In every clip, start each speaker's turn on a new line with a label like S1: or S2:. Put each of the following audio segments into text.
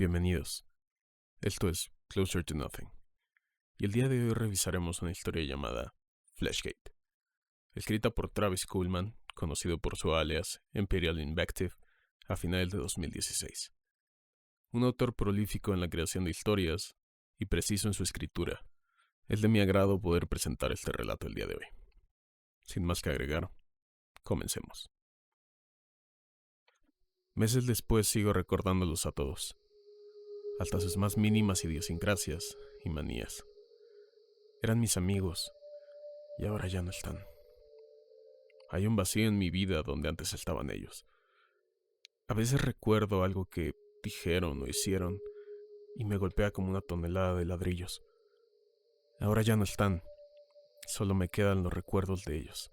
S1: Bienvenidos. Esto es Closer to Nothing. Y el día de hoy revisaremos una historia llamada Fleshgate, escrita por Travis Kuhlman, conocido por su alias Imperial Invective, a finales de 2016. Un autor prolífico en la creación de historias y preciso en su escritura. Es de mi agrado poder presentar este relato el día de hoy. Sin más que agregar, comencemos. Meses después sigo recordándolos a todos, hasta sus más mínimas idiosincrasias y manías. Eran mis amigos, y ahora ya no están. Hay un vacío en mi vida donde antes estaban ellos. A veces recuerdo algo que dijeron o hicieron, y me golpea como una tonelada de ladrillos. Ahora ya no están, solo me quedan los recuerdos de ellos.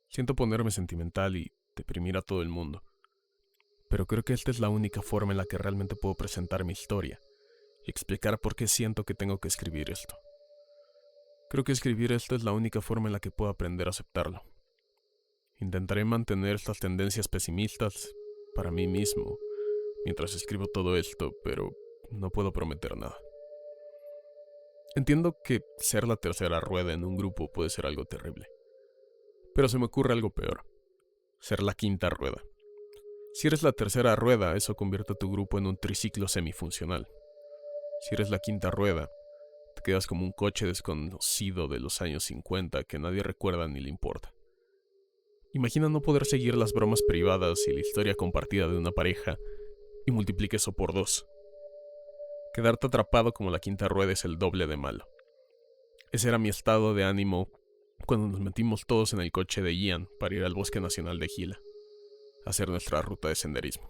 S1: Siento ponerme sentimental y deprimir a todo el mundo, pero creo que esta es la única forma en la que realmente puedo presentar mi historia y explicar por qué siento que tengo que escribir esto. Creo que escribir esto es la única forma en la que puedo aprender a aceptarlo. Intentaré mantener estas tendencias pesimistas para mí mismo mientras escribo todo esto, pero no puedo prometer nada. Entiendo que ser la tercera rueda en un grupo puede ser algo terrible, pero se me ocurre algo peor: ser la quinta rueda. Si eres la tercera rueda, eso convierte a tu grupo en un triciclo semifuncional. Si eres la quinta rueda, te quedas como un coche desconocido de los años 50 que nadie recuerda ni le importa. Imagina no poder seguir las bromas privadas y la historia compartida de una pareja y multiplique eso por 2. Quedarte atrapado como la quinta rueda es el doble de malo. Ese era mi estado de ánimo cuando nos metimos todos en el coche de Ian para ir al Bosque Nacional de Gila, a hacer nuestra ruta de senderismo.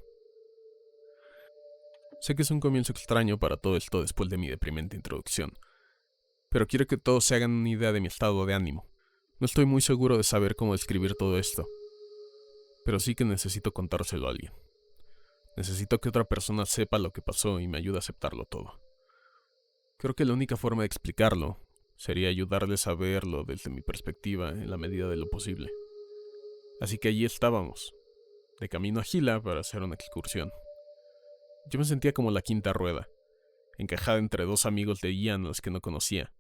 S1: Sé que es un comienzo extraño para todo esto después de mi deprimente introducción, pero quiero que todos se hagan una idea de mi estado de ánimo. No estoy muy seguro de saber cómo describir todo esto, pero sí que necesito contárselo a alguien. Necesito que otra persona sepa lo que pasó y me ayude a aceptarlo todo. Creo que la única forma de explicarlo sería ayudarles a verlo desde mi perspectiva en la medida de lo posible. Así que allí estábamos, de camino a Gila para hacer una excursión. Yo me sentía como la quinta rueda, encajada entre 2 amigos de Ian a los que no conocía.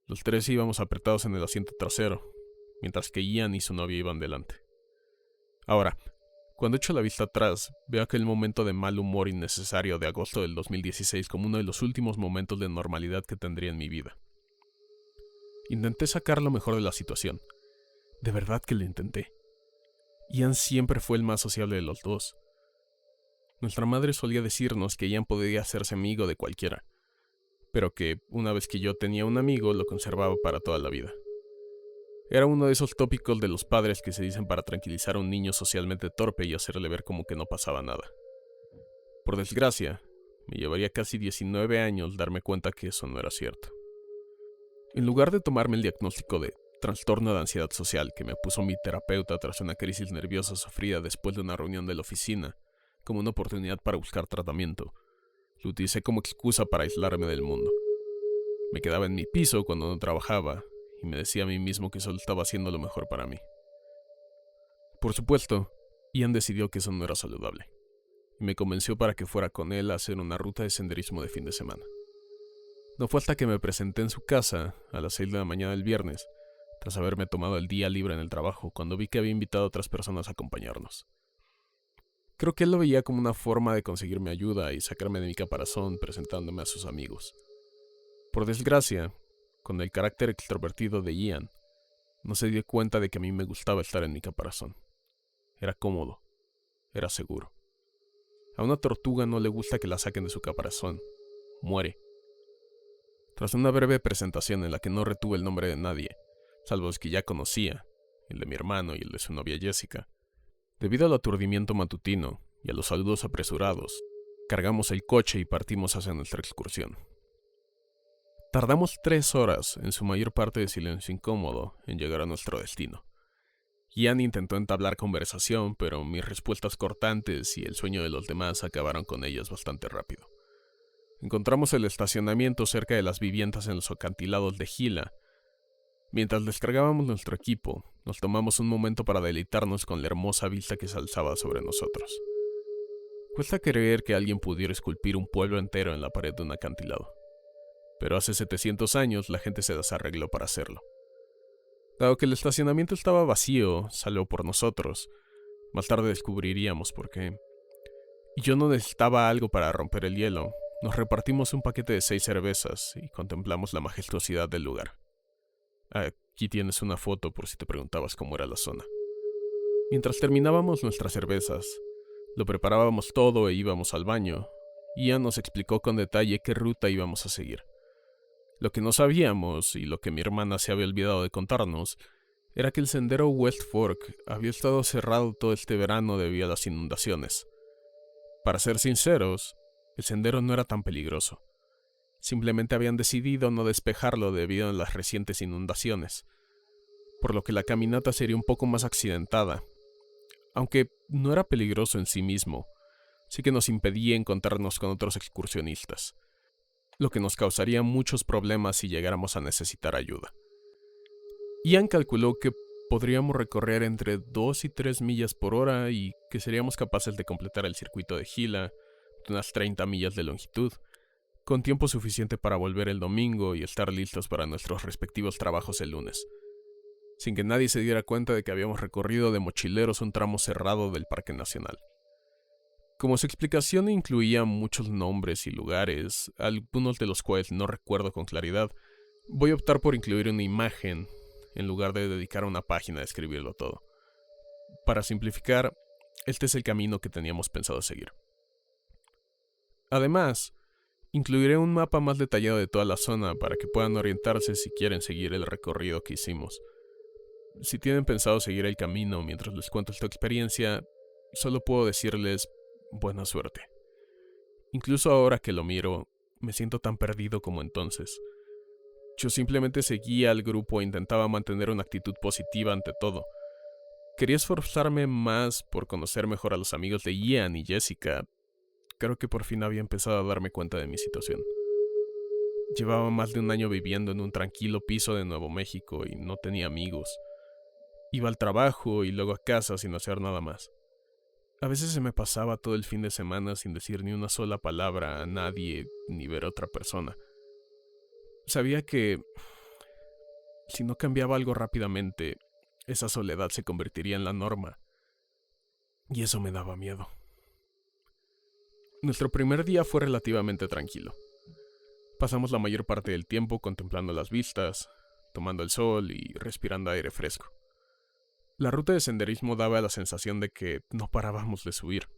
S1: Los 3 íbamos apretados en el asiento trasero, mientras que Ian y su novia iban delante. Ahora, cuando echo la vista atrás, veo aquel momento de mal humor innecesario de agosto del 2016 como uno de los últimos momentos de normalidad que tendría en mi vida. Intenté sacar lo mejor de la situación. De verdad que lo intenté. Ian siempre fue el más sociable de los 2. Nuestra madre solía decirnos que Ian podía hacerse amigo de cualquiera, pero que una vez que yo tenía un amigo lo conservaba para toda la vida. Era uno de esos tópicos de los padres que se dicen para tranquilizar a un niño socialmente torpe y hacerle ver como que no pasaba nada. Por desgracia, me llevaría casi 19 años darme cuenta que eso no era cierto. En lugar de tomarme el diagnóstico de trastorno de ansiedad social que me puso mi terapeuta tras una crisis nerviosa sufrida después de una reunión de la oficina, como una oportunidad para buscar tratamiento, lo utilicé como excusa para aislarme del mundo. Me quedaba en mi piso cuando no trabajaba y me decía a mí mismo que solo estaba haciendo lo mejor para mí. Por supuesto, Ian decidió que eso no era saludable y me convenció para que fuera con él a hacer una ruta de senderismo de fin de semana. No fue hasta que me presenté en su casa a las 6 de la mañana del viernes, tras haberme tomado el día libre en el trabajo, cuando vi que había invitado a otras personas a acompañarnos. Creo que él lo veía como una forma de conseguirme ayuda y sacarme de mi caparazón presentándome a sus amigos. Por desgracia, con el carácter extrovertido de Ian, no se dio cuenta de que a mí me gustaba estar en mi caparazón. Era cómodo, era seguro. A una tortuga no le gusta que la saquen de su caparazón. Muere. Tras una breve presentación en la que no retuve el nombre de nadie, salvo los que ya conocía, el de mi hermano y el de su novia Jessica, debido al aturdimiento matutino y a los saludos apresurados, cargamos el coche y partimos hacia nuestra excursión. Tardamos 3 horas, en su mayor parte de silencio incómodo, en llegar a nuestro destino. Ian intentó entablar conversación, pero mis respuestas cortantes y el sueño de los demás acabaron con ellas bastante rápido. Encontramos el estacionamiento cerca de las viviendas en los acantilados de Gila. Mientras descargábamos nuestro equipo, nos tomamos un momento para deleitarnos con la hermosa vista que se alzaba sobre nosotros. Cuesta creer que alguien pudiera esculpir un pueblo entero en la pared de un acantilado, pero hace 700 años la gente se desarregló para hacerlo. Dado que el estacionamiento estaba vacío, salvo por nosotros, más tarde descubriríamos por qué. Y yo no necesitaba algo para romper el hielo. Nos repartimos un paquete de 6 cervezas y contemplamos la majestuosidad del lugar. Aquí tienes una foto por si te preguntabas cómo era la zona. Mientras terminábamos nuestras cervezas, lo preparábamos todo e íbamos al baño. Ian nos explicó con detalle qué ruta íbamos a seguir. Lo que no sabíamos, y lo que mi hermana se había olvidado de contarnos, era que el sendero West Fork había estado cerrado todo este verano debido a las inundaciones. Para ser sinceros, el sendero no era tan peligroso. Simplemente habían decidido no despejarlo debido a las recientes inundaciones, por lo que la caminata sería un poco más accidentada. Aunque no era peligroso en sí mismo, sí que nos impedía encontrarnos con otros excursionistas, lo que nos causaría muchos problemas si llegáramos a necesitar ayuda. Ian calculó que podríamos recorrer entre 2 y 3 millas por hora y que seríamos capaces de completar el circuito de Gila, de unas 30 millas de longitud, con tiempo suficiente para volver el domingo y estar listos para nuestros respectivos trabajos el lunes, sin que nadie se diera cuenta de que habíamos recorrido de mochileros un tramo cerrado del Parque Nacional. Como su explicación incluía muchos nombres y lugares, algunos de los cuales no recuerdo con claridad, voy a optar por incluir una imagen en lugar de dedicar una página a escribirlo todo. Para simplificar, este es el camino que teníamos pensado seguir. Además, incluiré un mapa más detallado de toda la zona para que puedan orientarse si quieren seguir el recorrido que hicimos. Si tienen pensado seguir el camino mientras les cuento esta experiencia, solo puedo decirles buena suerte. Incluso ahora que lo miro, me siento tan perdido como entonces. Yo simplemente seguía al grupo e intentaba mantener una actitud positiva ante todo. Quería esforzarme más por conocer mejor a los amigos de Ian y Jessica. Creo que por fin había empezado a darme cuenta de mi situación. Llevaba más de un año viviendo en un tranquilo piso de Nuevo México y no tenía amigos. Iba al trabajo y luego a casa sin hacer nada más. A veces se me pasaba todo el fin de semana sin decir ni una sola palabra a nadie ni ver a otra persona. Sabía que si no cambiaba algo rápidamente, esa soledad se convertiría en la norma. Y eso me daba miedo. Nuestro primer día fue relativamente tranquilo. Pasamos la mayor parte del tiempo contemplando las vistas, tomando el sol y respirando aire fresco. La ruta de senderismo daba la sensación de que no parábamos de subir.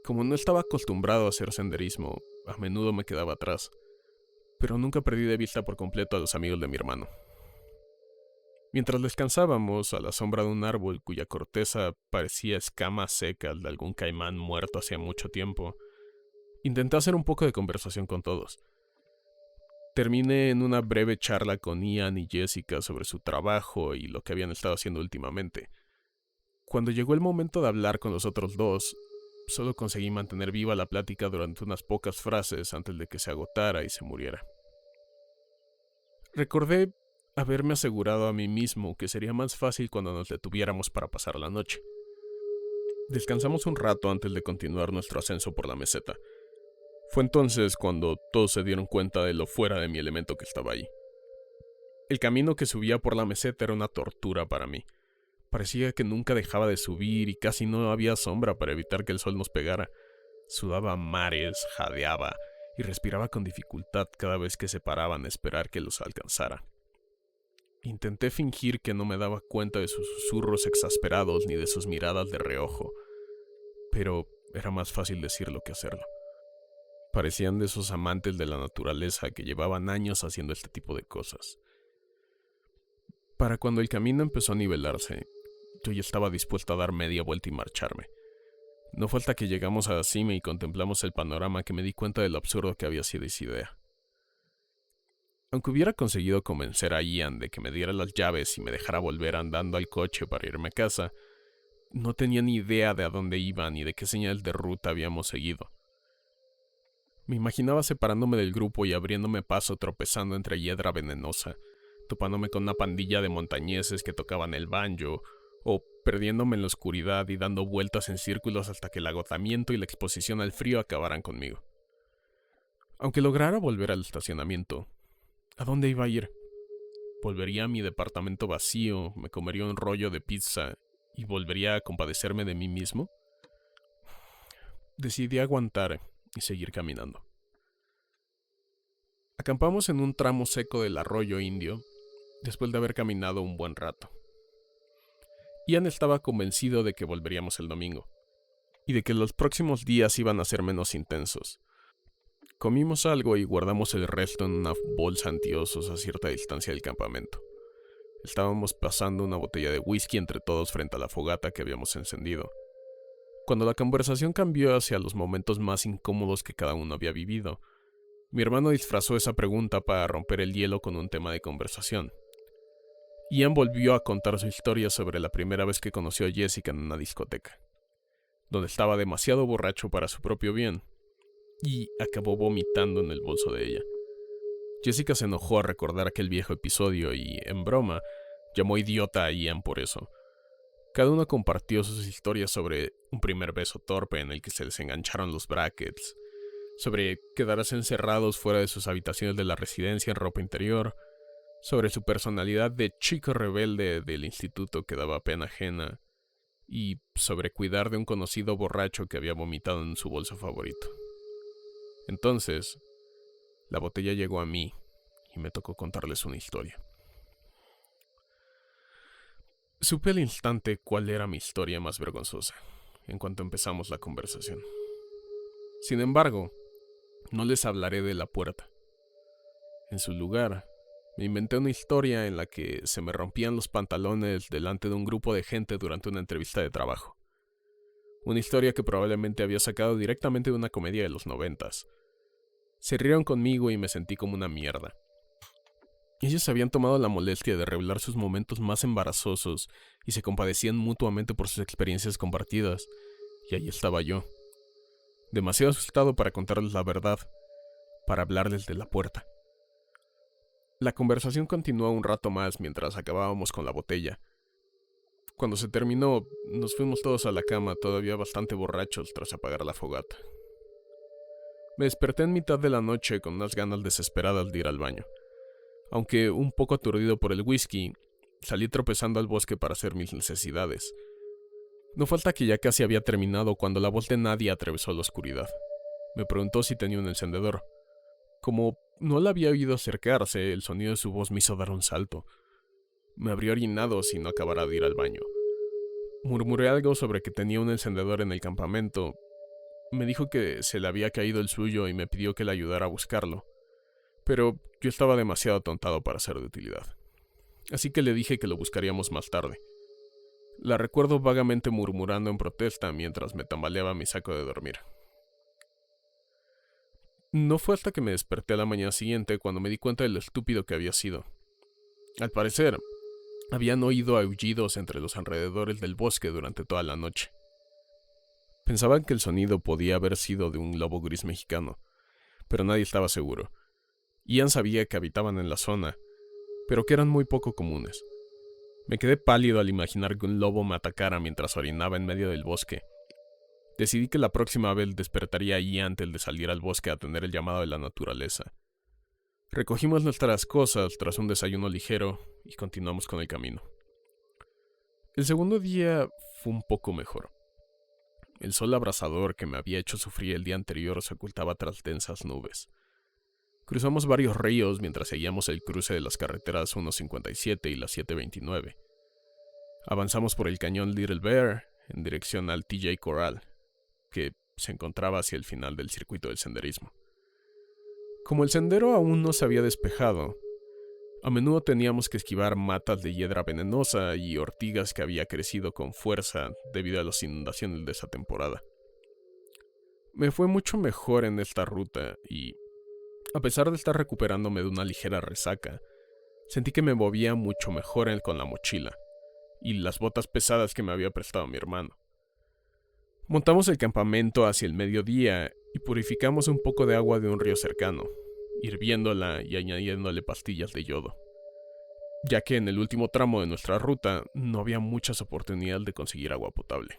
S1: Como no estaba acostumbrado a hacer senderismo, a menudo me quedaba atrás, pero nunca perdí de vista por completo a los amigos de mi hermano. Mientras descansábamos a la sombra de un árbol cuya corteza parecía escamas secas de algún caimán muerto hacía mucho tiempo, intenté hacer un poco de conversación con todos. Terminé en una breve charla con Ian y Jessica sobre su trabajo y lo que habían estado haciendo últimamente. Cuando llegó el momento de hablar con los otros dos, solo conseguí mantener viva la plática durante unas pocas frases antes de que se agotara y se muriera. Recordé haberme asegurado a mí mismo que sería más fácil cuando nos detuviéramos para pasar la noche. Descansamos un rato antes de continuar nuestro ascenso por la meseta. Fue entonces cuando todos se dieron cuenta de lo fuera de mi elemento que estaba ahí. El camino que subía por la meseta era una tortura para mí. Parecía que nunca dejaba de subir y casi no había sombra para evitar que el sol nos pegara. Sudaba a mares, jadeaba y respiraba con dificultad cada vez que se paraban a esperar que los alcanzara. Intenté fingir que no me daba cuenta de sus susurros exasperados ni de sus miradas de reojo, pero era más fácil decirlo que hacerlo. Parecían de esos amantes de la naturaleza que llevaban años haciendo este tipo de cosas. Para cuando el camino empezó a nivelarse, yo ya estaba dispuesto a dar media vuelta y marcharme. No fue hasta que llegamos a la cima y contemplamos el panorama que me di cuenta de lo absurdo que había sido esa idea. Aunque hubiera conseguido convencer a Ian de que me diera las llaves y me dejara volver andando al coche para irme a casa, no tenía ni idea de a dónde iba ni de qué señal de ruta habíamos seguido. Me imaginaba separándome del grupo y abriéndome paso tropezando entre hiedra venenosa, topándome con una pandilla de montañeses que tocaban el banjo, o perdiéndome en la oscuridad y dando vueltas en círculos hasta que el agotamiento y la exposición al frío acabaran conmigo. Aunque lograra volver al estacionamiento, ¿a dónde iba a ir? ¿Volvería a mi departamento vacío, me comería un rollo de pizza y volvería a compadecerme de mí mismo? Decidí aguantar y seguir caminando. Acampamos en un tramo seco del arroyo indio, después de haber caminado un buen rato. Ian estaba convencido de que volveríamos el domingo, y de que los próximos días iban a ser menos intensos. Comimos algo y guardamos el resto en una bolsa antiosos a cierta distancia del campamento. Estábamos pasando una botella de whisky entre todos frente a la fogata que habíamos encendido, cuando la conversación cambió hacia los momentos más incómodos que cada uno había vivido. Mi hermano disfrazó esa pregunta para romper el hielo con un tema de conversación. Ian volvió a contar su historia sobre la primera vez que conoció a Jessica en una discoteca, donde estaba demasiado borracho para su propio bien, y acabó vomitando en el bolso de ella. Jessica se enojó a recordar aquel viejo episodio y, en broma, llamó idiota a Ian por eso. Cada uno compartió sus historias sobre un primer beso torpe en el que se les engancharon los brackets, sobre quedarse encerrados fuera de sus habitaciones de la residencia en ropa interior, sobre su personalidad de chico rebelde del instituto que daba pena ajena, y sobre cuidar de un conocido borracho que había vomitado en su bolso favorito. Entonces, la botella llegó a mí y me tocó contarles una historia. Supe al instante cuál era mi historia más vergonzosa, en cuanto empezamos la conversación. Sin embargo, no les hablaré de la puerta. En su lugar, me inventé una historia en la que se me rompían los pantalones delante de un grupo de gente durante una entrevista de trabajo. Una historia que probablemente había sacado directamente de una comedia de los 90s. Se rieron conmigo y me sentí como una mierda. Ellos habían tomado la molestia de revelar sus momentos más embarazosos y se compadecían mutuamente por sus experiencias compartidas, y ahí estaba yo, demasiado asustado para contarles la verdad, para hablarles de la puerta. La conversación continuó un rato más mientras acabábamos con la botella. Cuando se terminó, nos fuimos todos a la cama, todavía bastante borrachos tras apagar la fogata. Me desperté en mitad de la noche con unas ganas desesperadas de ir al baño. Aunque un poco aturdido por el whisky, salí tropezando al bosque para hacer mis necesidades. No falta que ya casi había terminado cuando la voz de Nadia atravesó la oscuridad. Me preguntó si tenía un encendedor. Como no la había oído acercarse, el sonido de su voz me hizo dar un salto. Me habría orinado si no acabara de ir al baño. Murmuré algo sobre que tenía un encendedor en el campamento. Me dijo que se le había caído el suyo y me pidió que le ayudara a buscarlo. Pero yo estaba demasiado atontado para ser de utilidad. Así que le dije que lo buscaríamos más tarde. La recuerdo vagamente murmurando en protesta mientras me tambaleaba mi saco de dormir. No fue hasta que me desperté a la mañana siguiente cuando me di cuenta de lo estúpido que había sido. Al parecer, habían oído aullidos entre los alrededores del bosque durante toda la noche. Pensaban que el sonido podía haber sido de un lobo gris mexicano, pero nadie estaba seguro. Ian sabía que habitaban en la zona, pero que eran muy poco comunes. Me quedé pálido al imaginar que un lobo me atacara mientras orinaba en medio del bosque. Decidí que la próxima vez despertaría a Ian antes de salir al bosque a atender el llamado de la naturaleza. Recogimos nuestras cosas tras un desayuno ligero y continuamos con el camino. El segundo día fue un poco mejor. El sol abrasador que me había hecho sufrir el día anterior se ocultaba tras densas nubes. Cruzamos varios ríos mientras seguíamos el cruce de las carreteras 157 y la 729. Avanzamos por el cañón Little Bear en dirección al TJ Corral, que se encontraba hacia el final del circuito del senderismo. Como el sendero aún no se había despejado, a menudo teníamos que esquivar matas de hiedra venenosa y ortigas que había crecido con fuerza debido a las inundaciones de esa temporada. Me fue mucho mejor en esta ruta y, a pesar de estar recuperándome de una ligera resaca, sentí que me movía mucho mejor con la mochila y las botas pesadas que me había prestado mi hermano. Montamos el campamento hacia el mediodía y purificamos un poco de agua de un río cercano, hirviéndola y añadiéndole pastillas de yodo. ya que en el último tramo de nuestra ruta no había muchas oportunidades de conseguir agua potable.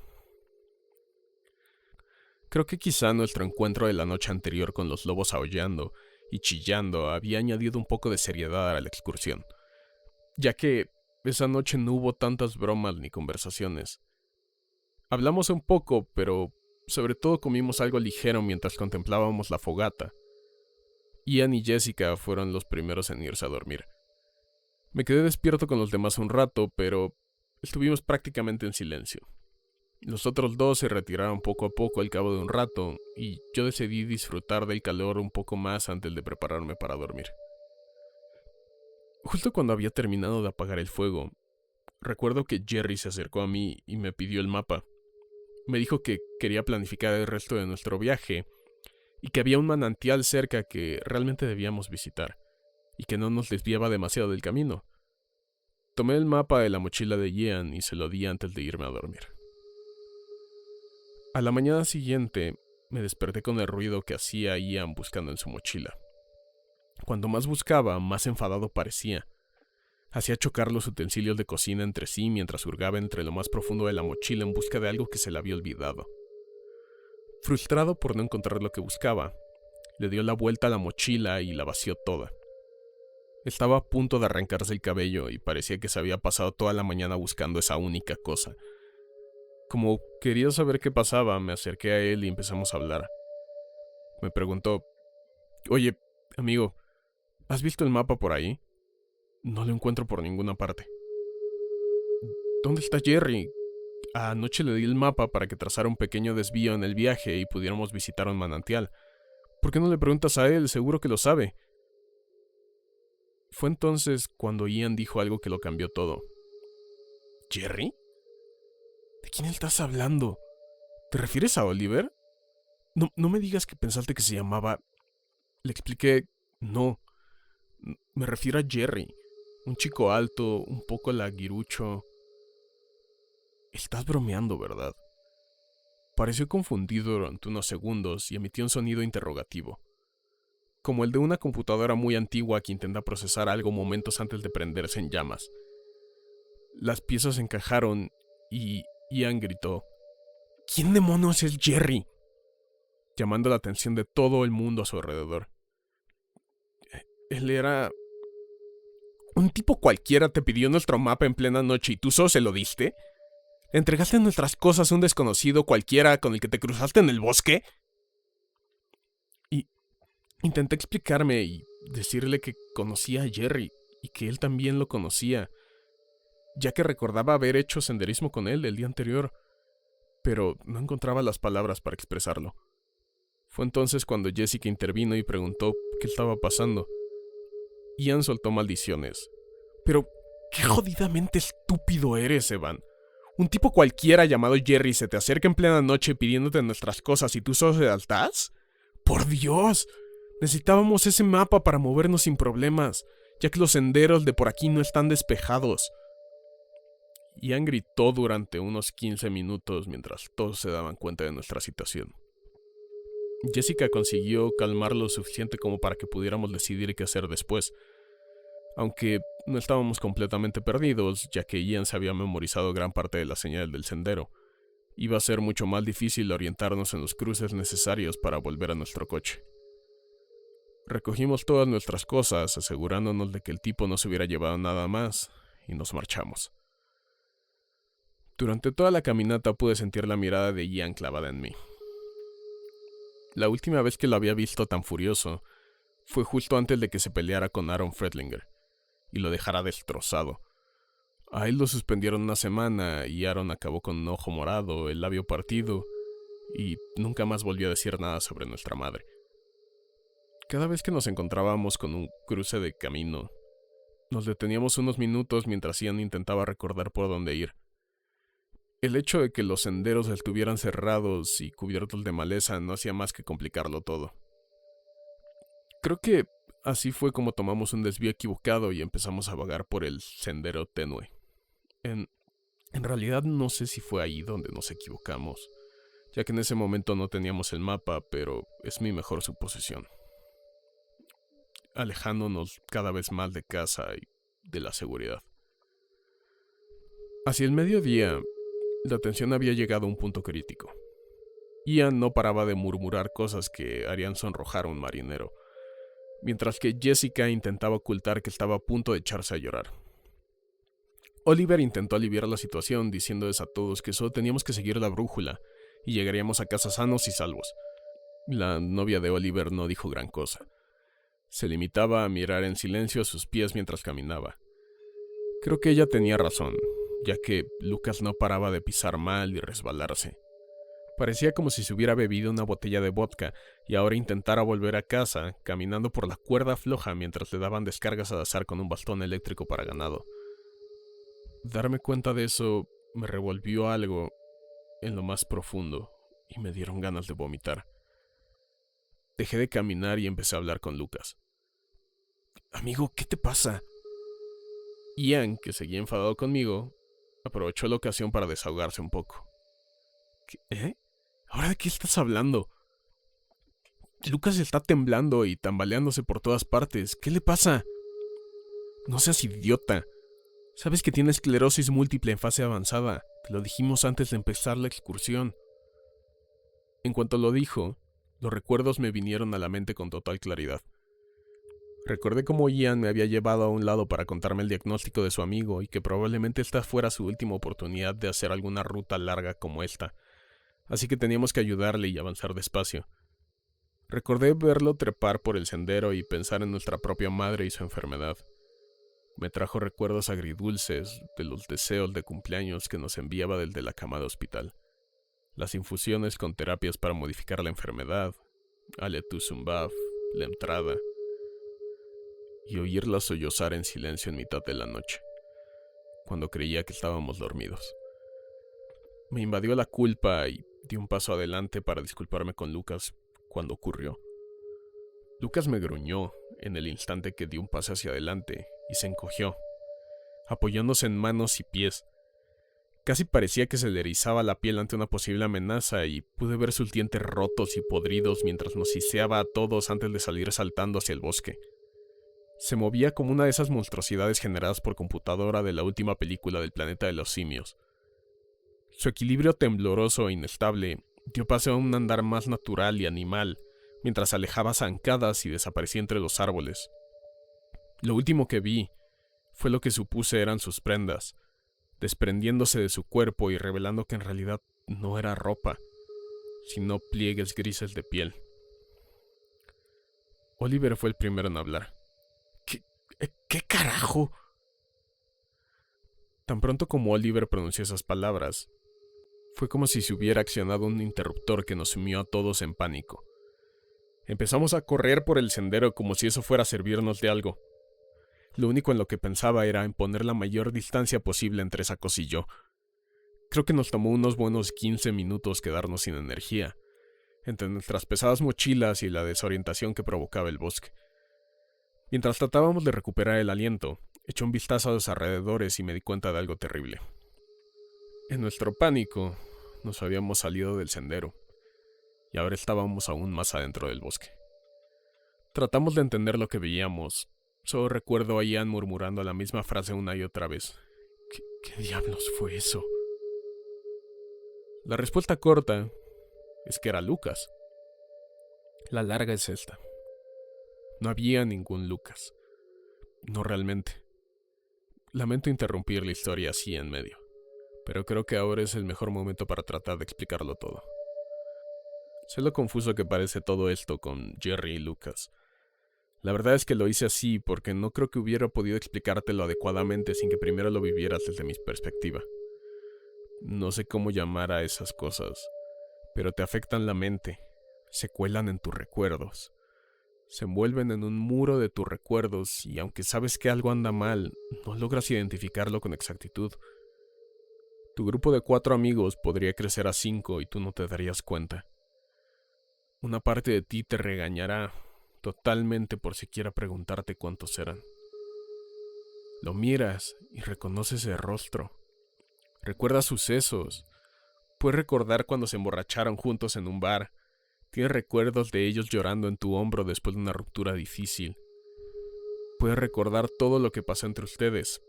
S1: Creo que quizá nuestro encuentro de la noche anterior con los lobos aullando y chillando había añadido un poco de seriedad a la excursión, ya que esa noche no hubo tantas bromas ni conversaciones. Hablamos un poco, pero sobre todo comimos algo ligero mientras contemplábamos la fogata. Ian y Jessica fueron los primeros en irse a dormir. Me quedé despierto con los demás un rato, pero estuvimos prácticamente en silencio. Los otros dos se retiraron poco a poco al cabo de un rato, y yo decidí disfrutar del calor un poco más antes de prepararme para dormir. Justo cuando había terminado de apagar el fuego, recuerdo que Jerry se acercó a mí y me pidió el mapa. Me dijo que quería planificar el resto de nuestro viaje y que había un manantial cerca que realmente debíamos visitar y que no nos desviaba demasiado del camino. Tomé el mapa de la mochila de Ian y se lo di antes de irme a dormir. A la mañana siguiente me desperté con el ruido que hacía Ian buscando en su mochila. Cuanto más buscaba, más enfadado parecía. Hacía chocar los utensilios de cocina entre sí mientras hurgaba entre lo más profundo de la mochila en busca de algo que se le había olvidado. Frustrado por no encontrar lo que buscaba, le dio la vuelta a la mochila y la vació toda. Estaba a punto de arrancarse el cabello y parecía que se había pasado toda la mañana buscando esa única cosa. Como quería saber qué pasaba, me acerqué a él y empezamos a hablar. Me preguntó: «Oye, amigo, ¿has visto el mapa por ahí? No lo encuentro por ninguna parte». «¿Dónde está Jerry? Anoche le di el mapa para que trazara un pequeño desvío en el viaje y pudiéramos visitar un manantial. ¿Por qué no le preguntas a él? Seguro que lo sabe». Fue entonces cuando Ian dijo algo que lo cambió todo. «¿Jerry? ¿De quién estás hablando? ¿Te refieres a Oliver? No me digas que pensaste que se llamaba...». Le expliqué: «No, me refiero a Jerry, un chico alto, un poco laguirucho». «Estás bromeando, ¿verdad?». Pareció confundido durante unos segundos y emitió un sonido interrogativo, como el de una computadora muy antigua que intenta procesar algo momentos antes de prenderse en llamas. Las piezas encajaron y Ian gritó: «¿Quién demonios es Jerry?», llamando la atención de todo el mundo a su alrededor. Él era... «¿Un tipo cualquiera te pidió nuestro mapa en plena noche y tú solo se lo diste? ¿Entregaste nuestras cosas a un desconocido cualquiera con el que te cruzaste en el bosque?». Y intenté explicarme y decirle que conocía a Jerry y que él también lo conocía, ya que recordaba haber hecho senderismo con él el día anterior, pero no encontraba las palabras para expresarlo. Fue entonces cuando Jessica intervino y preguntó qué estaba pasando. Ian soltó maldiciones. «Pero, qué jodidamente estúpido eres, Evan. Un tipo cualquiera llamado Jerry se te acerca en plena noche pidiéndote nuestras cosas y tú solo se las das. ¡Por Dios! Necesitábamos ese mapa para movernos sin problemas, ya que los senderos de por aquí no están despejados». Ian gritó durante unos 15 minutos mientras todos se daban cuenta de nuestra situación. Jessica consiguió calmar lo suficiente como para que pudiéramos decidir qué hacer después, aunque no estábamos completamente perdidos, ya que Ian se había memorizado gran parte de la señal del sendero. Iba a ser mucho más difícil orientarnos en los cruces necesarios para volver a nuestro coche. Recogimos todas nuestras cosas, asegurándonos de que el tipo no se hubiera llevado nada más, y nos marchamos. Durante toda la caminata pude sentir la mirada de Ian clavada en mí. La última vez que lo había visto tan furioso fue justo antes de que se peleara con Aaron Fredlinger y lo dejara destrozado. A él lo suspendieron una semana y Aaron acabó con un ojo morado, el labio partido, y nunca más volvió a decir nada sobre nuestra madre. Cada vez que nos encontrábamos con un cruce de camino, nos deteníamos unos minutos mientras Ian intentaba recordar por dónde ir. El hecho de que los senderos estuvieran cerrados y cubiertos de maleza no hacía más que complicarlo todo. Creo que así fue como tomamos un desvío equivocado y empezamos a vagar por el sendero tenue. En realidad no sé si fue ahí donde nos equivocamos, ya que en ese momento no teníamos el mapa, pero es mi mejor suposición. Alejándonos cada vez más de casa y de la seguridad. Hacia el mediodía, la tensión había llegado a un punto crítico. Ian no paraba de murmurar cosas que harían sonrojar a un marinero, mientras que Jessica intentaba ocultar que estaba a punto de echarse a llorar. Oliver intentó aliviar la situación diciéndoles a todos que solo teníamos que seguir la brújula y llegaríamos a casa sanos y salvos. La novia de Oliver no dijo gran cosa. Se limitaba a mirar en silencio a sus pies mientras caminaba. Creo que ella tenía razón, ya que Lucas no paraba de pisar mal y resbalarse. Parecía como si se hubiera bebido una botella de vodka y ahora intentara volver a casa, caminando por la cuerda floja mientras le daban descargas al azar con un bastón eléctrico para ganado. Darme cuenta de eso me revolvió algo en lo más profundo y me dieron ganas de vomitar. Dejé de caminar y empecé a hablar con Lucas. Amigo, ¿qué te pasa? Ian, que seguía enfadado conmigo, aprovechó la ocasión para desahogarse un poco. ¿Eh? ¿Ahora de qué estás hablando? Lucas está temblando y tambaleándose por todas partes. ¿Qué le pasa? No seas idiota. Sabes que tiene esclerosis múltiple en fase avanzada. Te lo dijimos antes de empezar la excursión. En cuanto lo dijo, los recuerdos me vinieron a la mente con total claridad. Recordé cómo Ian me había llevado a un lado para contarme el diagnóstico de su amigo y que probablemente esta fuera su última oportunidad de hacer alguna ruta larga como esta. Así que teníamos que ayudarle y avanzar despacio. Recordé verlo trepar por el sendero y pensar en nuestra propia madre y su enfermedad. Me trajo recuerdos agridulces de los deseos de cumpleaños que nos enviaba desde la cama de hospital. Las infusiones con terapias para modificar la enfermedad, Aletuzumbab, la entrada, y oírla sollozar en silencio en mitad de la noche, cuando creía que estábamos dormidos. Me invadió la culpa y di un paso adelante para disculparme con Lucas cuando ocurrió. Lucas me gruñó en el instante que di un paso hacia adelante y se encogió, apoyándose en manos y pies. Casi parecía que se le erizaba la piel ante una posible amenaza y pude ver sus dientes rotos y podridos mientras nos siseaba a todos antes de salir saltando hacia el bosque. Se movía como una de esas monstruosidades generadas por computadora de la última película del planeta de los simios. Su equilibrio tembloroso e inestable dio paso a un andar más natural y animal, mientras alejaba zancadas y desaparecía entre los árboles. Lo último que vi fue lo que supuse eran sus prendas, desprendiéndose de su cuerpo y revelando que en realidad no era ropa, sino pliegues grises de piel. Oliver fue el primero en hablar. ¿Qué carajo? Tan pronto como Oliver pronunció esas palabras, fue como si se hubiera accionado un interruptor que nos sumió a todos en pánico. Empezamos a correr por el sendero como si eso fuera a servirnos de algo. Lo único en lo que pensaba era en poner la mayor distancia posible entre esa cosa y yo. Creo que nos tomó unos buenos 15 minutos quedarnos sin energía, entre nuestras pesadas mochilas y la desorientación que provocaba el bosque. Mientras tratábamos de recuperar el aliento, eché un vistazo a los alrededores y me di cuenta de algo terrible. En nuestro pánico, nos habíamos salido del sendero, y ahora estábamos aún más adentro del bosque. Tratamos de entender lo que veíamos. Solo recuerdo a Ian murmurando la misma frase una y otra vez. ¿Qué diablos fue eso? La respuesta corta es que era Lucas. La larga es esta. No había ningún Lucas. No realmente. Lamento interrumpir la historia así en medio, pero creo que ahora es el mejor momento para tratar de explicarlo todo. Sé lo confuso que parece todo esto con Jerry y Lucas. La verdad es que lo hice así porque no creo que hubiera podido explicártelo adecuadamente sin que primero lo vivieras desde mi perspectiva. No sé cómo llamar a esas cosas, pero te afectan la mente, se cuelan en tus recuerdos, se envuelven en un muro de tus recuerdos y aunque sabes que algo anda mal, no logras identificarlo con exactitud. Tu grupo de 4 amigos podría crecer a 5 y tú no te darías cuenta. Una parte de ti te regañará totalmente por siquiera preguntarte cuántos eran. Lo miras y reconoces el rostro. Recuerdas sucesos. Puedes recordar cuando se emborracharon juntos en un bar. Tienes recuerdos de ellos llorando en tu hombro después de una ruptura difícil. Puede recordar todo lo que pasó entre ustedes,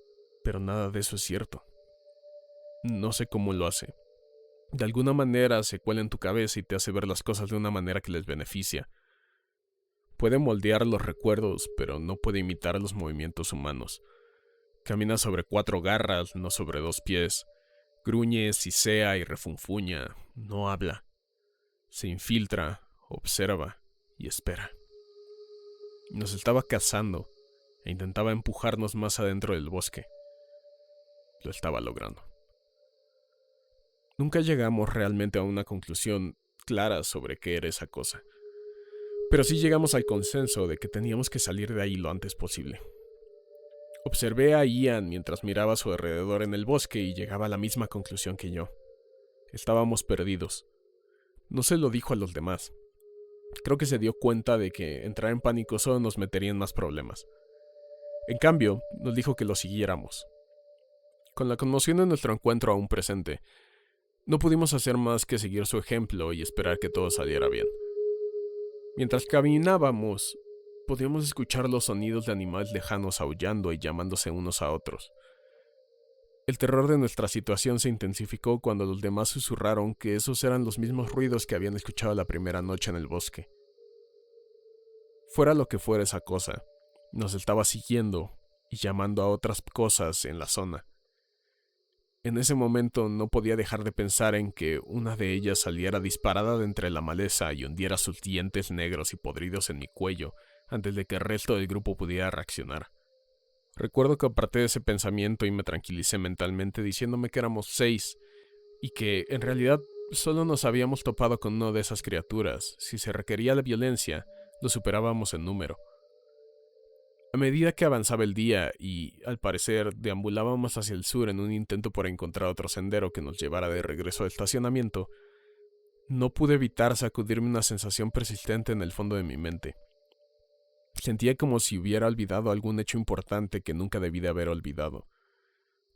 S1: pero nada de eso es cierto. No sé cómo lo hace. De alguna manera se cuela en tu cabeza y te hace ver las cosas de una manera que les beneficia. Puede moldear los recuerdos, pero no puede imitar los movimientos humanos. Camina sobre 4 garras, no sobre 2 pies. Gruñe, sisea y refunfuña. No habla. Se infiltra, observa y espera. Nos estaba cazando e intentaba empujarnos más adentro del bosque. Lo estaba logrando. Nunca llegamos realmente a una conclusión clara sobre qué era esa cosa, pero sí llegamos al consenso de que teníamos que salir de ahí lo antes posible. Observé a Ian mientras miraba a su alrededor en el bosque y llegaba a la misma conclusión que yo. Estábamos perdidos. No se lo dijo a los demás. Creo que se dio cuenta de que entrar en pánico solo nos metería en más problemas. En cambio, nos dijo que lo siguiéramos. Con la conmoción de nuestro encuentro aún presente, no pudimos hacer más que seguir su ejemplo y esperar que todo saliera bien. Mientras caminábamos, podíamos escuchar los sonidos de animales lejanos aullando y llamándose unos a otros. El terror de nuestra situación se intensificó cuando los demás susurraron que esos eran los mismos ruidos que habían escuchado la primera noche en el bosque. Fuera lo que fuera esa cosa, nos estaba siguiendo y llamando a otras cosas en la zona. En ese momento no podía dejar de pensar en que una de ellas saliera disparada de entre la maleza y hundiera sus dientes negros y podridos en mi cuello antes de que el resto del grupo pudiera reaccionar. Recuerdo que aparté de ese pensamiento y me tranquilicé mentalmente diciéndome que éramos 6 y que, en realidad, solo nos habíamos topado con una de esas criaturas. Si se requería la violencia, lo superábamos en número. A medida que avanzaba el día y, al parecer, deambulábamos hacia el sur en un intento por encontrar otro sendero que nos llevara de regreso al estacionamiento, no pude evitar sacudirme una sensación persistente en el fondo de mi mente. Sentía como si hubiera olvidado algún hecho importante que nunca debí de haber olvidado.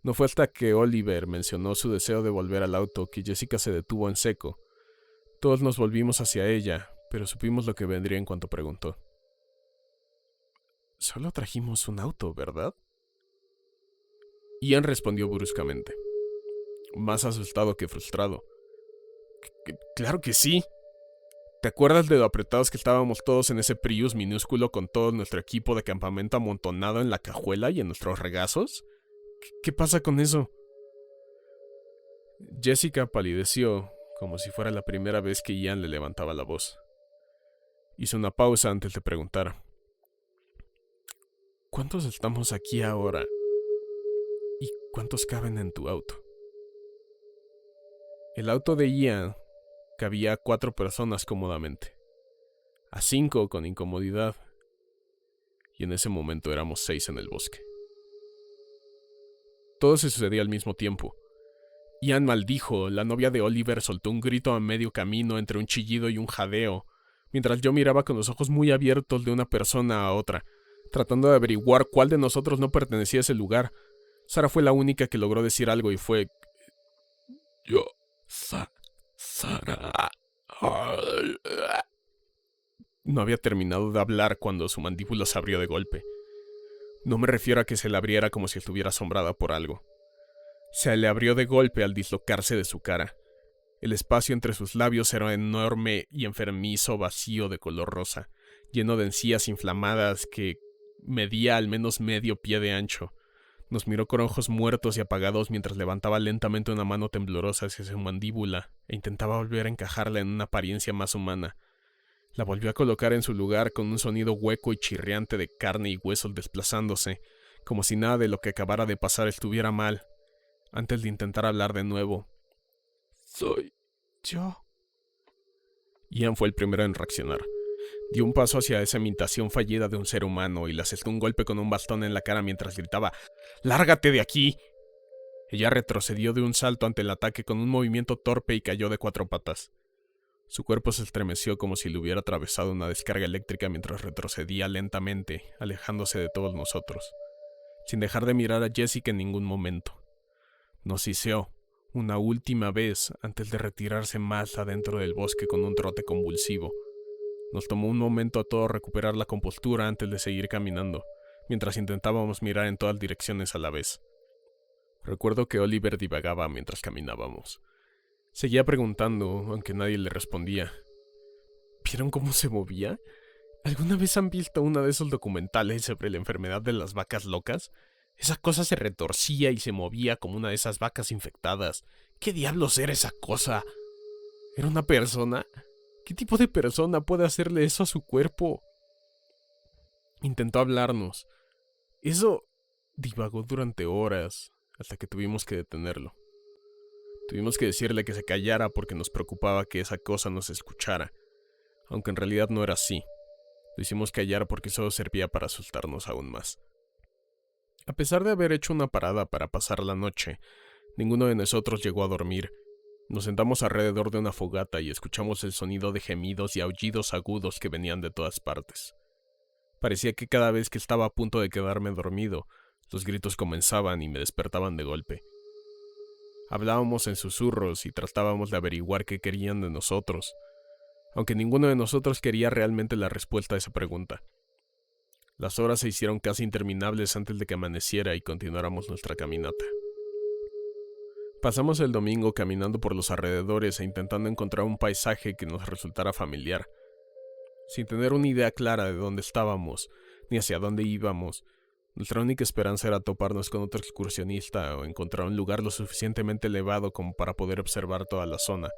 S1: No fue hasta que Oliver mencionó su deseo de volver al auto que Jessica se detuvo en seco. Todos nos volvimos hacia ella, pero supimos lo que vendría en cuanto preguntó. Solo trajimos un auto, ¿verdad? Ian respondió bruscamente, más asustado que frustrado. Claro que sí. ¿Te acuerdas de lo apretados que estábamos todos en ese Prius minúsculo con todo nuestro equipo de campamento amontonado en la cajuela y en nuestros regazos? ¿Qué pasa con eso? Jessica palideció, como si fuera la primera vez que Ian le levantaba la voz. Hizo una pausa antes de preguntar. ¿Cuántos estamos aquí ahora? ¿Y cuántos caben en tu auto? El auto de Ian cabía a 4 personas cómodamente, a 5 con incomodidad, y en ese momento éramos 6 en el bosque. Todo se sucedía al mismo tiempo. Ian maldijo, la novia de Oliver soltó un grito a medio camino entre un chillido y un jadeo, mientras yo miraba con los ojos muy abiertos de una persona a otra, tratando de averiguar cuál de nosotros no pertenecía a ese lugar. Sara fue la única que logró decir algo y fue... Sara... No había terminado de hablar cuando su mandíbula se abrió de golpe. No me refiero a que se le abriera como si estuviera asombrada por algo. Se le abrió de golpe al dislocarse de su cara. El espacio entre sus labios era enorme y enfermizo vacío de color rosa, lleno de encías inflamadas que medía al menos medio pie de ancho. Nos miró con ojos muertos y apagados mientras levantaba lentamente una mano temblorosa hacia su mandíbula e intentaba volver a encajarla en una apariencia más humana. La volvió a colocar en su lugar con un sonido hueco y chirriante de carne y huesos desplazándose, como si nada de lo que acabara de pasar estuviera mal. Antes de intentar hablar de nuevo. Soy yo. Ian fue el primero en reaccionar. Dio un paso hacia esa imitación fallida de un ser humano y le asestó un golpe con un bastón en la cara mientras gritaba: ¡Lárgate de aquí! Ella retrocedió de un salto ante el ataque con un movimiento torpe y cayó de 4 patas. Su cuerpo se estremeció como si le hubiera atravesado una descarga eléctrica mientras retrocedía lentamente, alejándose de todos nosotros, sin dejar de mirar a Jessica en ningún momento. Nos siseó una última vez antes de retirarse más adentro del bosque con un trote convulsivo. Nos tomó un momento a todos recuperar la compostura antes de seguir caminando, mientras intentábamos mirar en todas direcciones a la vez. Recuerdo que Oliver divagaba mientras caminábamos. Seguía preguntando, aunque nadie le respondía. ¿Vieron cómo se movía? ¿Alguna vez han visto uno de esos documentales sobre la enfermedad de las vacas locas? Esa cosa se retorcía y se movía como una de esas vacas infectadas. ¿Qué diablos era esa cosa? ¿Era una persona? ¿Qué tipo de persona puede hacerle eso a su cuerpo? Intentó hablarnos. Eso divagó durante horas, hasta que tuvimos que detenerlo. Tuvimos que decirle que se callara porque nos preocupaba que esa cosa nos escuchara, aunque en realidad no era así. Lo hicimos callar porque solo servía para asustarnos aún más. A pesar de haber hecho una parada para pasar la noche, ninguno de nosotros llegó a dormir. Nos sentamos alrededor de una fogata y escuchamos el sonido de gemidos y aullidos agudos que venían de todas partes. Parecía que cada vez que estaba a punto de quedarme dormido, los gritos comenzaban y me despertaban de golpe. Hablábamos en susurros y tratábamos de averiguar qué querían de nosotros, aunque ninguno de nosotros quería realmente la respuesta a esa pregunta. Las horas se hicieron casi interminables antes de que amaneciera y continuáramos nuestra caminata. Pasamos el domingo caminando por los alrededores e intentando encontrar un paisaje que nos resultara familiar. Sin tener una idea clara de dónde estábamos, ni hacia dónde íbamos, nuestra única esperanza era toparnos con otro excursionista o encontrar un lugar lo suficientemente elevado como para poder observar toda la zona.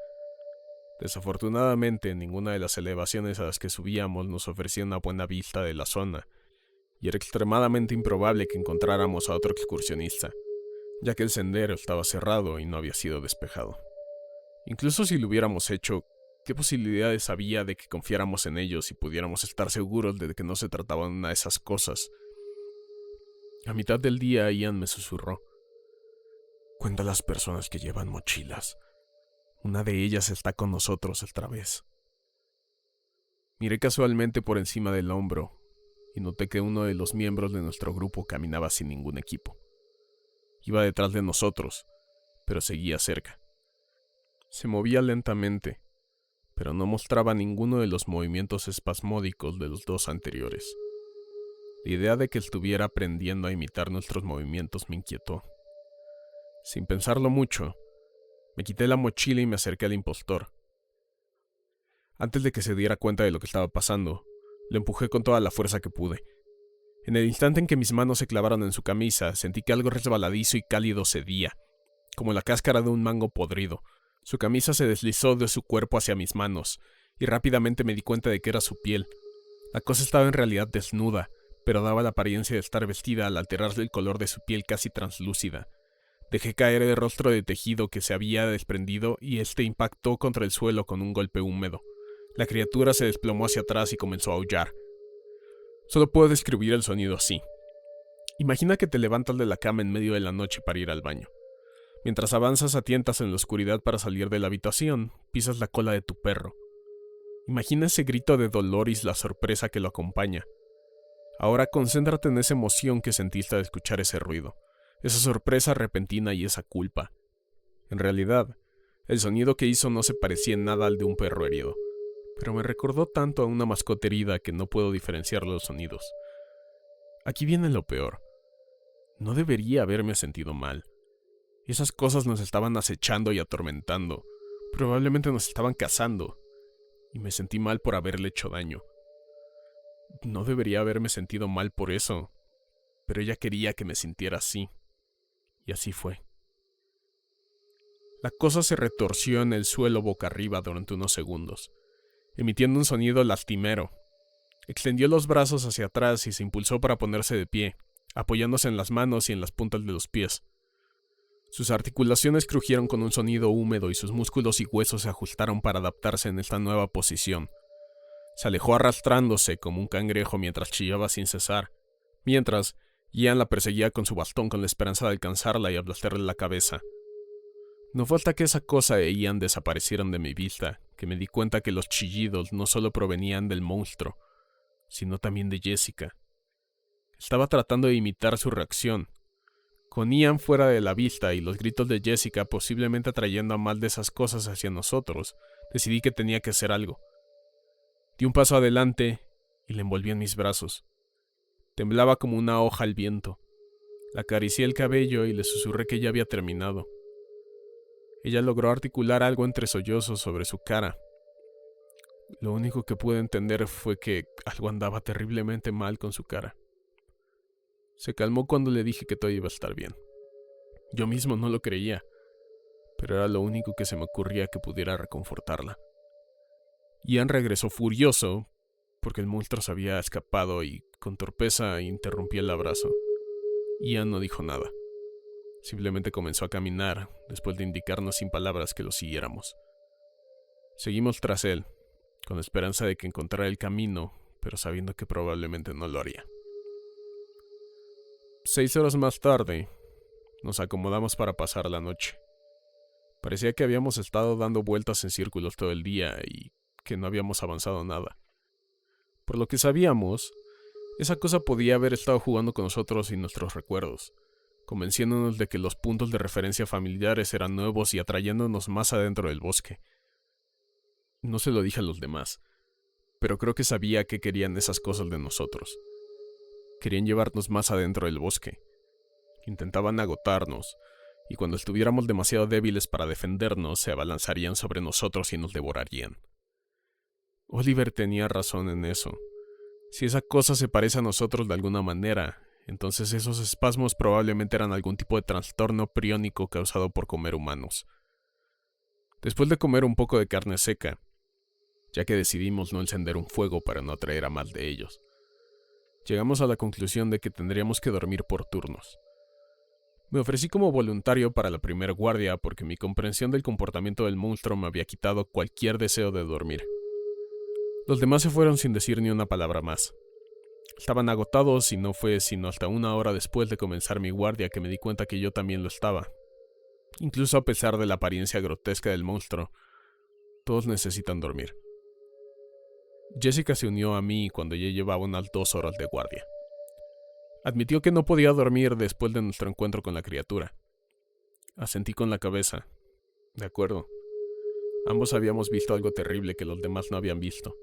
S1: Desafortunadamente, ninguna de las elevaciones a las que subíamos nos ofrecía una buena vista de la zona, y era extremadamente improbable que encontráramos a otro excursionista, ya que el sendero estaba cerrado y no había sido despejado. Incluso si lo hubiéramos hecho, ¿qué posibilidades había de que confiáramos en ellos y pudiéramos estar seguros de que no se trataba de una de esas cosas? A mitad del día, Ian me susurró: «Cuenta a las personas que llevan mochilas. Una de ellas está con nosotros otra vez». Miré casualmente por encima del hombro y noté que uno de los miembros de nuestro grupo caminaba sin ningún equipo. Iba detrás de nosotros, pero seguía cerca. Se movía lentamente, pero no mostraba ninguno de los movimientos espasmódicos de los dos anteriores. La idea de que estuviera aprendiendo a imitar nuestros movimientos me inquietó. Sin pensarlo mucho, me quité la mochila y me acerqué al impostor. Antes de que se diera cuenta de lo que estaba pasando, lo empujé con toda la fuerza que pude. En el instante en que mis manos se clavaron en su camisa, sentí que algo resbaladizo y cálido cedía, como la cáscara de un mango podrido. Su camisa se deslizó de su cuerpo hacia mis manos, y rápidamente me di cuenta de que era su piel. La cosa estaba en realidad desnuda, pero daba la apariencia de estar vestida al alterarse el color de su piel casi translúcida. Dejé caer el rostro de tejido que se había desprendido y este impactó contra el suelo con un golpe húmedo. La criatura se desplomó hacia atrás y comenzó a aullar. Solo puedo describir el sonido así. Imagina que te levantas de la cama en medio de la noche para ir al baño. Mientras avanzas a tientas en la oscuridad para salir de la habitación, pisas la cola de tu perro. Imagina ese grito de dolor y la sorpresa que lo acompaña. Ahora concéntrate en esa emoción que sentiste al escuchar ese ruido, esa sorpresa repentina y esa culpa. En realidad, el sonido que hizo no se parecía en nada al de un perro herido, pero me recordó tanto a una mascota herida que no puedo diferenciar los sonidos. Aquí viene lo peor. No debería haberme sentido mal. Esas cosas nos estaban acechando y atormentando. Probablemente nos estaban cazando. Y me sentí mal por haberle hecho daño. No debería haberme sentido mal por eso, pero ella quería que me sintiera así. Y así fue. La cosa se retorció en el suelo boca arriba durante unos segundos, emitiendo un sonido lastimero. Extendió los brazos hacia atrás y se impulsó para ponerse de pie, apoyándose en las manos y en las puntas de los pies. Sus articulaciones crujieron con un sonido húmedo y sus músculos y huesos se ajustaron para adaptarse en esta nueva posición. Se alejó arrastrándose como un cangrejo mientras chillaba sin cesar, mientras Ian la perseguía con su bastón con la esperanza de alcanzarla y aplastarle la cabeza. No fue hasta que esa cosa e Ian desaparecieron de mi vista que me di cuenta que los chillidos no solo provenían del monstruo, sino también de Jessica. Estaba tratando de imitar su reacción. Con Ian fuera de la vista y los gritos de Jessica posiblemente atrayendo a más de esas cosas hacia nosotros, decidí que tenía que hacer algo. Di un paso adelante y la envolví en mis brazos. Temblaba como una hoja al viento. Le acaricié el cabello y le susurré que ya había terminado. Ella logró articular algo entre sollozos sobre su cara. Lo único que pude entender fue que algo andaba terriblemente mal con su cara. Se calmó cuando le dije que todo iba a estar bien. Yo mismo no lo creía, pero era lo único que se me ocurría que pudiera reconfortarla. Ian regresó furioso porque el monstruo se había escapado y con torpeza interrumpí el abrazo. Ian no dijo nada. Simplemente comenzó a caminar después de indicarnos sin palabras que lo siguiéramos. Seguimos tras él, con esperanza de que encontrara el camino, pero sabiendo que probablemente no lo haría. 6 horas más tarde, nos acomodamos para pasar la noche. Parecía que habíamos estado dando vueltas en círculos todo el día y que no habíamos avanzado nada. Por lo que sabíamos, esa cosa podía haber estado jugando con nosotros y nuestros recuerdos, convenciéndonos de que los puntos de referencia familiares eran nuevos y atrayéndonos más adentro del bosque. No se lo dije a los demás, pero creo que sabía que querían esas cosas de nosotros. Querían llevarnos más adentro del bosque. Intentaban agotarnos, y cuando estuviéramos demasiado débiles para defendernos, se abalanzarían sobre nosotros y nos devorarían. Oliver tenía razón en eso. Si esa cosa se parece a nosotros de alguna manera, entonces esos espasmos probablemente eran algún tipo de trastorno priónico causado por comer humanos. Después de comer un poco de carne seca, ya que decidimos no encender un fuego para no atraer a más de ellos, llegamos a la conclusión de que tendríamos que dormir por turnos. Me ofrecí como voluntario para la primera guardia porque mi comprensión del comportamiento del monstruo me había quitado cualquier deseo de dormir. Los demás se fueron sin decir ni una palabra más. Estaban agotados y no fue sino hasta 1 hora después de comenzar mi guardia que me di cuenta que yo también lo estaba. Incluso a pesar de la apariencia grotesca del monstruo, todos necesitan dormir. Jessica se unió a mí cuando ya llevaba unas 2 horas de guardia. Admitió que no podía dormir después de nuestro encuentro con la criatura. Asentí con la cabeza. De acuerdo. Ambos habíamos visto algo terrible que los demás no habían visto.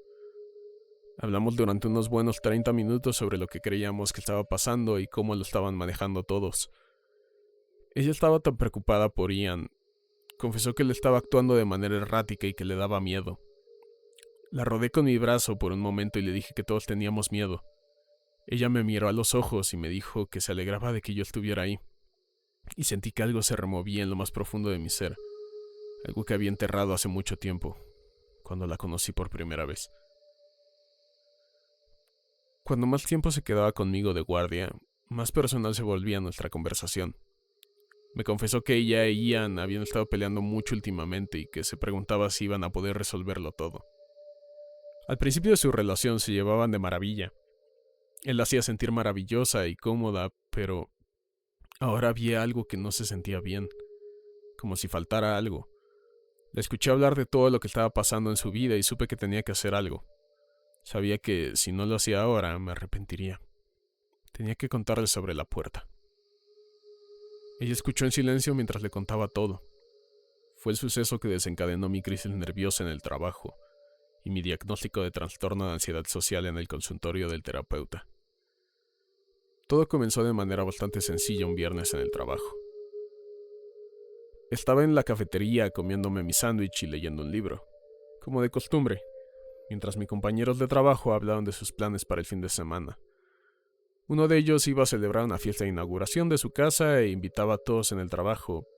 S1: Hablamos durante unos buenos 30 minutos sobre lo que creíamos que estaba pasando y cómo lo estaban manejando todos. Ella estaba tan preocupada por Ian. Confesó que él estaba actuando de manera errática y que le daba miedo. La rodeé con mi brazo por un momento y le dije que todos teníamos miedo. Ella me miró a los ojos y me dijo que se alegraba de que yo estuviera ahí. Y sentí que algo se removía en lo más profundo de mi ser. Algo que había enterrado hace mucho tiempo, cuando la conocí por primera vez. Cuando más tiempo se quedaba conmigo de guardia, más personal se volvía nuestra conversación. Me confesó que ella e Ian habían estado peleando mucho últimamente y que se preguntaba si iban a poder resolverlo todo. Al principio de su relación se llevaban de maravilla. Él la hacía sentir maravillosa y cómoda, pero ahora había algo que no se sentía bien, como si faltara algo. Le escuché hablar de todo lo que estaba pasando en su vida y supe que tenía que hacer algo. Sabía que si no lo hacía ahora, me arrepentiría. Tenía que contarle sobre la puerta. Ella escuchó en silencio mientras le contaba todo. Fue el suceso que desencadenó mi crisis nerviosa en el trabajo y mi diagnóstico de trastorno de ansiedad social en el consultorio del terapeuta. Todo comenzó de manera bastante sencilla un viernes en el trabajo. Estaba en la cafetería comiéndome mi sándwich y leyendo un libro, como de costumbre, mientras mis compañeros de trabajo hablaban de sus planes para el fin de semana. Uno de ellos iba a celebrar una fiesta de inauguración de su casa e invitaba a todos en el trabajo.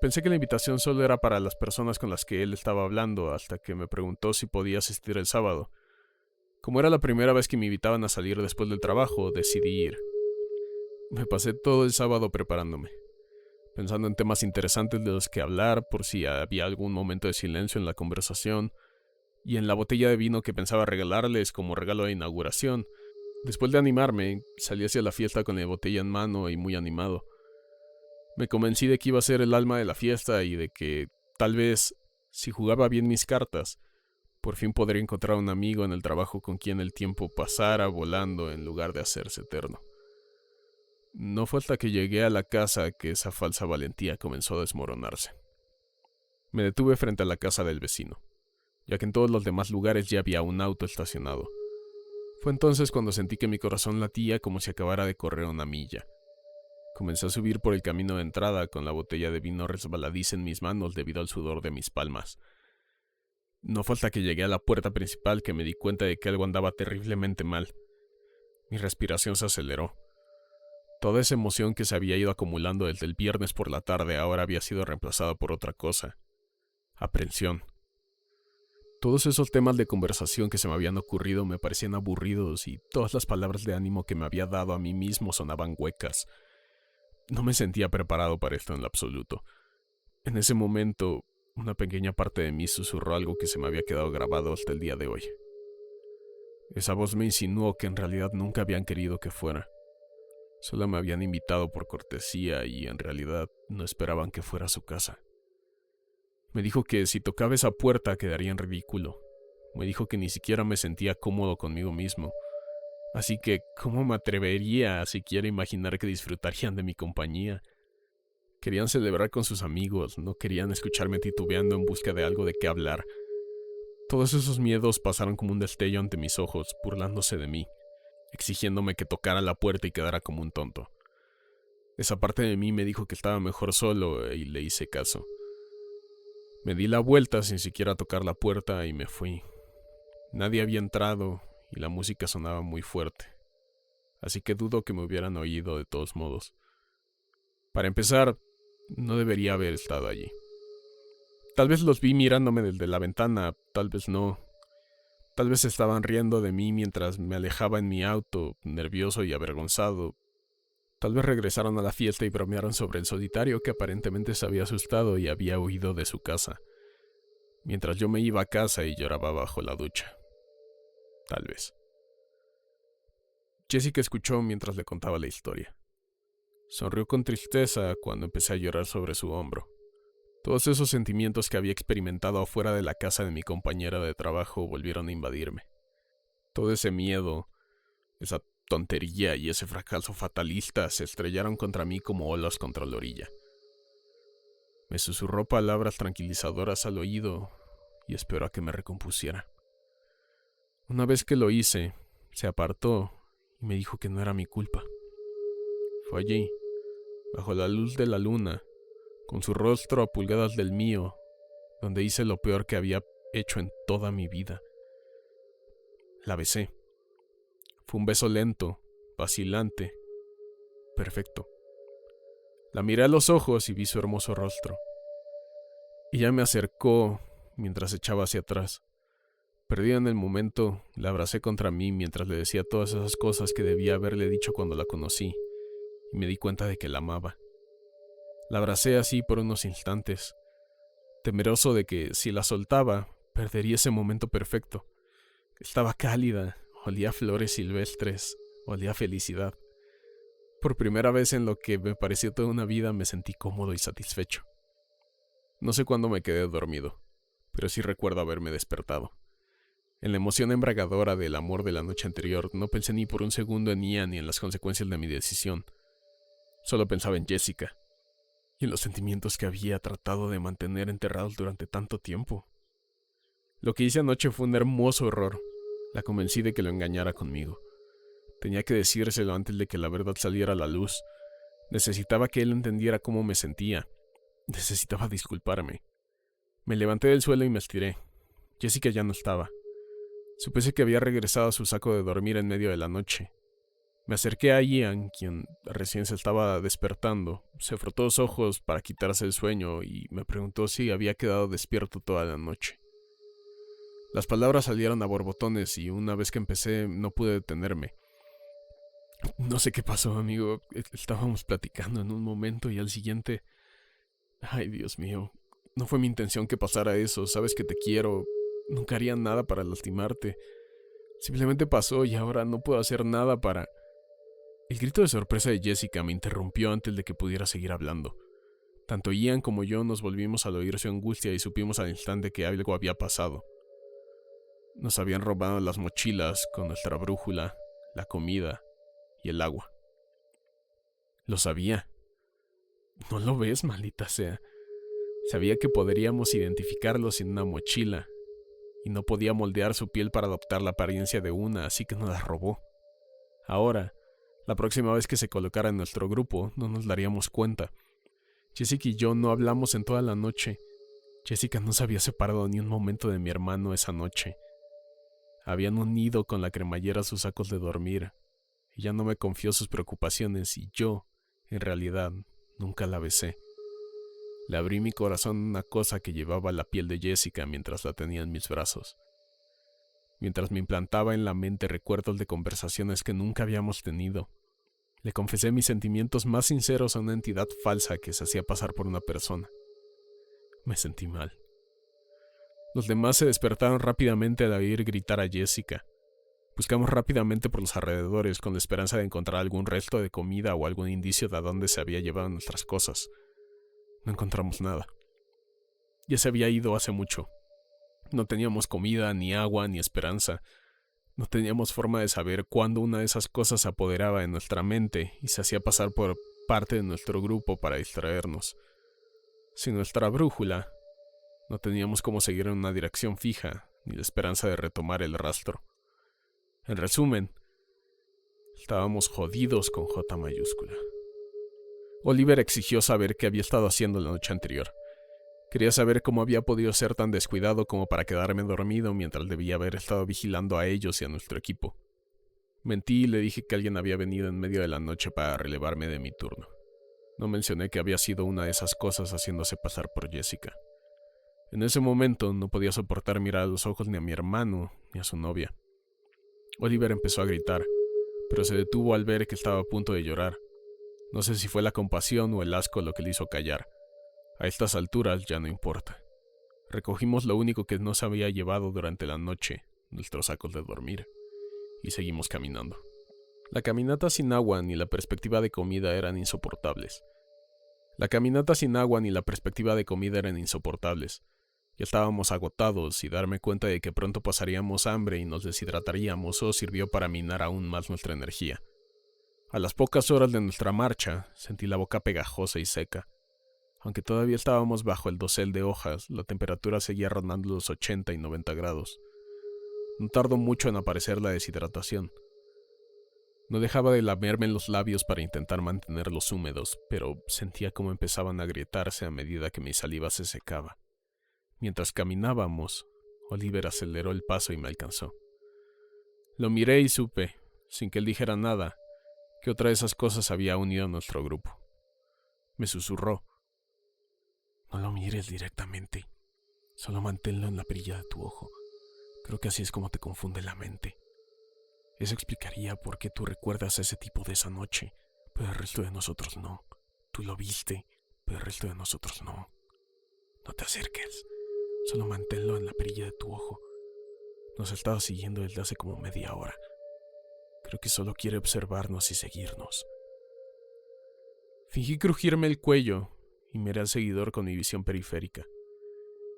S1: Pensé que la invitación solo era para las personas con las que él estaba hablando, hasta que me preguntó si podía asistir el sábado. Como era la primera vez que me invitaban a salir después del trabajo, decidí ir. Me pasé todo el sábado preparándome, pensando en temas interesantes de los que hablar por si había algún momento de silencio en la conversación, y en la botella de vino que pensaba regalarles como regalo de inauguración. Después de animarme, salí hacia la fiesta con la botella en mano y muy animado. Me convencí de que iba a ser el alma de la fiesta y de que, tal vez, si jugaba bien mis cartas, por fin podría encontrar un amigo en el trabajo con quien el tiempo pasara volando en lugar de hacerse eterno. No fue hasta que llegué a la casa que esa falsa valentía comenzó a desmoronarse. Me detuve frente a la casa del vecino, ya que en todos los demás lugares ya había un auto estacionado. Fue entonces cuando sentí que mi corazón latía como si acabara de correr una milla. Comencé a subir por el camino de entrada con la botella de vino resbaladiza en mis manos debido al sudor de mis palmas. No fue hasta que llegué a la puerta principal que me di cuenta de que algo andaba terriblemente mal. Mi respiración se aceleró. Toda esa emoción que se había ido acumulando desde el viernes por la tarde ahora había sido reemplazada por otra cosa. Aprensión. Todos esos temas de conversación que se me habían ocurrido me parecían aburridos y todas las palabras de ánimo que me había dado a mí mismo sonaban huecas. No me sentía preparado para esto en lo absoluto. En ese momento, una pequeña parte de mí susurró algo que se me había quedado grabado hasta el día de hoy. Esa voz me insinuó que en realidad nunca habían querido que fuera. Solo me habían invitado por cortesía y en realidad no esperaban que fuera a su casa. Me dijo que si tocaba esa puerta quedaría en ridículo. Me dijo que ni siquiera me sentía cómodo conmigo mismo. Así que, ¿cómo me atrevería a siquiera imaginar que disfrutarían de mi compañía? Querían celebrar con sus amigos, no querían escucharme titubeando en busca de algo de qué hablar. Todos esos miedos pasaron como un destello ante mis ojos, burlándose de mí, exigiéndome que tocara la puerta y quedara como un tonto. Esa parte de mí me dijo que estaba mejor solo y le hice caso. Me di la vuelta sin siquiera tocar la puerta y me fui. Nadie había entrado y la música sonaba muy fuerte, así que dudo que me hubieran oído de todos modos. Para empezar, no debería haber estado allí. Tal vez los vi mirándome desde la ventana, tal vez no. Tal vez estaban riendo de mí mientras me alejaba en mi auto, nervioso y avergonzado. Tal vez regresaron a la fiesta y bromearon sobre el solitario que aparentemente se había asustado y había huido de su casa, mientras yo me iba a casa y lloraba bajo la ducha. Tal vez. Jessica escuchó mientras le contaba la historia. Sonrió con tristeza cuando empecé a llorar sobre su hombro. Todos esos sentimientos que había experimentado afuera de la casa de mi compañera de trabajo volvieron a invadirme. Todo ese miedo, esa tontería y ese fracaso fatalista se estrellaron contra mí como olas contra la orilla. Me susurró palabras tranquilizadoras al oído y esperó a que me recompusiera. Una vez que lo hice, se apartó y me dijo que no era mi culpa. Fue allí, bajo la luz de la luna, con su rostro a pulgadas del mío, donde hice lo peor que había hecho en toda mi vida. La besé. Fue un beso lento, vacilante, perfecto. La miré a los ojos y vi su hermoso rostro. Ella me acercó mientras echaba hacia atrás. Perdida en el momento, la abracé contra mí mientras le decía todas esas cosas que debía haberle dicho cuando la conocí, y me di cuenta de que la amaba. La abracé así por unos instantes, temeroso de que, si la soltaba, perdería ese momento perfecto. Estaba cálida, olía a flores silvestres, olía a felicidad. Por primera vez en lo que me pareció toda una vida me sentí cómodo y satisfecho. No sé cuándo me quedé dormido, pero sí recuerdo haberme despertado. En la emoción embragadora del amor de la noche anterior, no pensé ni por un segundo en Ian ni en las consecuencias de mi decisión. Solo pensaba en Jessica y en los sentimientos que había tratado de mantener enterrados durante tanto tiempo. Lo que hice anoche fue un hermoso error. La convencí de que lo engañara conmigo. Tenía que decírselo antes de que la verdad saliera a la luz. Necesitaba que él entendiera cómo me sentía. Necesitaba disculparme. Me levanté del suelo y me estiré. Jessica ya no estaba. Supuse que había regresado a su saco de dormir en medio de la noche. Me acerqué a Ian, quien recién se estaba despertando. Se frotó los ojos para quitarse el sueño y me preguntó si había quedado despierto toda la noche. Las palabras salieron a borbotones y una vez que empecé no pude detenerme. No sé qué pasó, amigo. Estábamos platicando en un momento y al siguiente... Ay, Dios mío. No fue mi intención que pasara eso. Sabes que te quiero. Nunca haría nada para lastimarte. Simplemente pasó y ahora no puedo hacer nada para... El grito de sorpresa de Jessica me interrumpió antes de que pudiera seguir hablando. Tanto Ian como yo nos volvimos al oír su angustia y supimos al instante que algo había pasado. Nos habían robado las mochilas con nuestra brújula, la comida y el agua. Lo sabía. ¿No lo ves, maldita sea? Sabía que podríamos identificarlo sin una mochila y no podía moldear su piel para adoptar la apariencia de una, así que nos la robó. Ahora, la próxima vez que se colocara en nuestro grupo, no nos daríamos cuenta. Jessica y yo no hablamos en toda la noche. Jessica no se había separado ni un momento de mi hermano esa noche. Habían unido con la cremallera sus sacos de dormir. Ella no me confió sus preocupaciones y yo, en realidad, nunca la besé. Le abrí mi corazón a una cosa que llevaba la piel de Jessica mientras la tenía en mis brazos. Mientras me implantaba en la mente recuerdos de conversaciones que nunca habíamos tenido, le confesé mis sentimientos más sinceros a una entidad falsa que se hacía pasar por una persona. Me sentí mal. Los demás se despertaron rápidamente al oír gritar a Jessica. Buscamos rápidamente por los alrededores con la esperanza de encontrar algún resto de comida o algún indicio de a dónde se había llevado nuestras cosas. No encontramos nada. Ya se había ido hace mucho. No teníamos comida, ni agua, ni esperanza. No teníamos forma de saber cuándo una de esas cosas se apoderaba de nuestra mente y se hacía pasar por parte de nuestro grupo para distraernos. Sin nuestra brújula, no teníamos cómo seguir en una dirección fija, ni la esperanza de retomar el rastro. En resumen, estábamos jodidos con J mayúscula. Oliver exigió saber qué había estado haciendo la noche anterior. Quería saber cómo había podido ser tan descuidado como para quedarme dormido mientras debía haber estado vigilando a ellos y a nuestro equipo. Mentí y le dije que alguien había venido en medio de la noche para relevarme de mi turno. No mencioné que había sido una de esas cosas haciéndose pasar por Jessica. En ese momento no podía soportar mirar a los ojos ni a mi hermano ni a su novia. Oliver empezó a gritar, pero se detuvo al ver que estaba a punto de llorar. No sé si fue la compasión o el asco lo que le hizo callar. A estas alturas ya no importa. Recogimos lo único que nos había llevado durante la noche, nuestros sacos de dormir, y seguimos caminando. La caminata sin agua ni la perspectiva de comida eran insoportables. Ya estábamos agotados y darme cuenta de que pronto pasaríamos hambre y nos deshidrataríamos solo sirvió para minar aún más nuestra energía. A las pocas horas de nuestra marcha, sentí la boca pegajosa y seca. Aunque todavía estábamos bajo el dosel de hojas, la temperatura seguía rondando los 80 y 90 grados. No tardó mucho en aparecer la deshidratación. No dejaba de lamerme en los labios para intentar mantenerlos húmedos, pero sentía cómo empezaban a agrietarse a medida que mi saliva se secaba. Mientras caminábamos, Oliver aceleró el paso y me alcanzó. Lo miré y supe, sin que él dijera nada, que otra de esas cosas había unido a nuestro grupo. Me susurró. No lo mires directamente, solo manténlo en la perilla de tu ojo. Creo que así es como te confunde la mente. Eso explicaría por qué tú recuerdas a ese tipo de esa noche, pero el resto de nosotros no. Tú lo viste, pero el resto de nosotros no. No te acerques, solo manténlo en la perilla de tu ojo. Nos ha estado siguiendo desde hace como media hora. Creo que solo quiere observarnos y seguirnos. Fingí crujirme el cuello y miré al seguidor con mi visión periférica.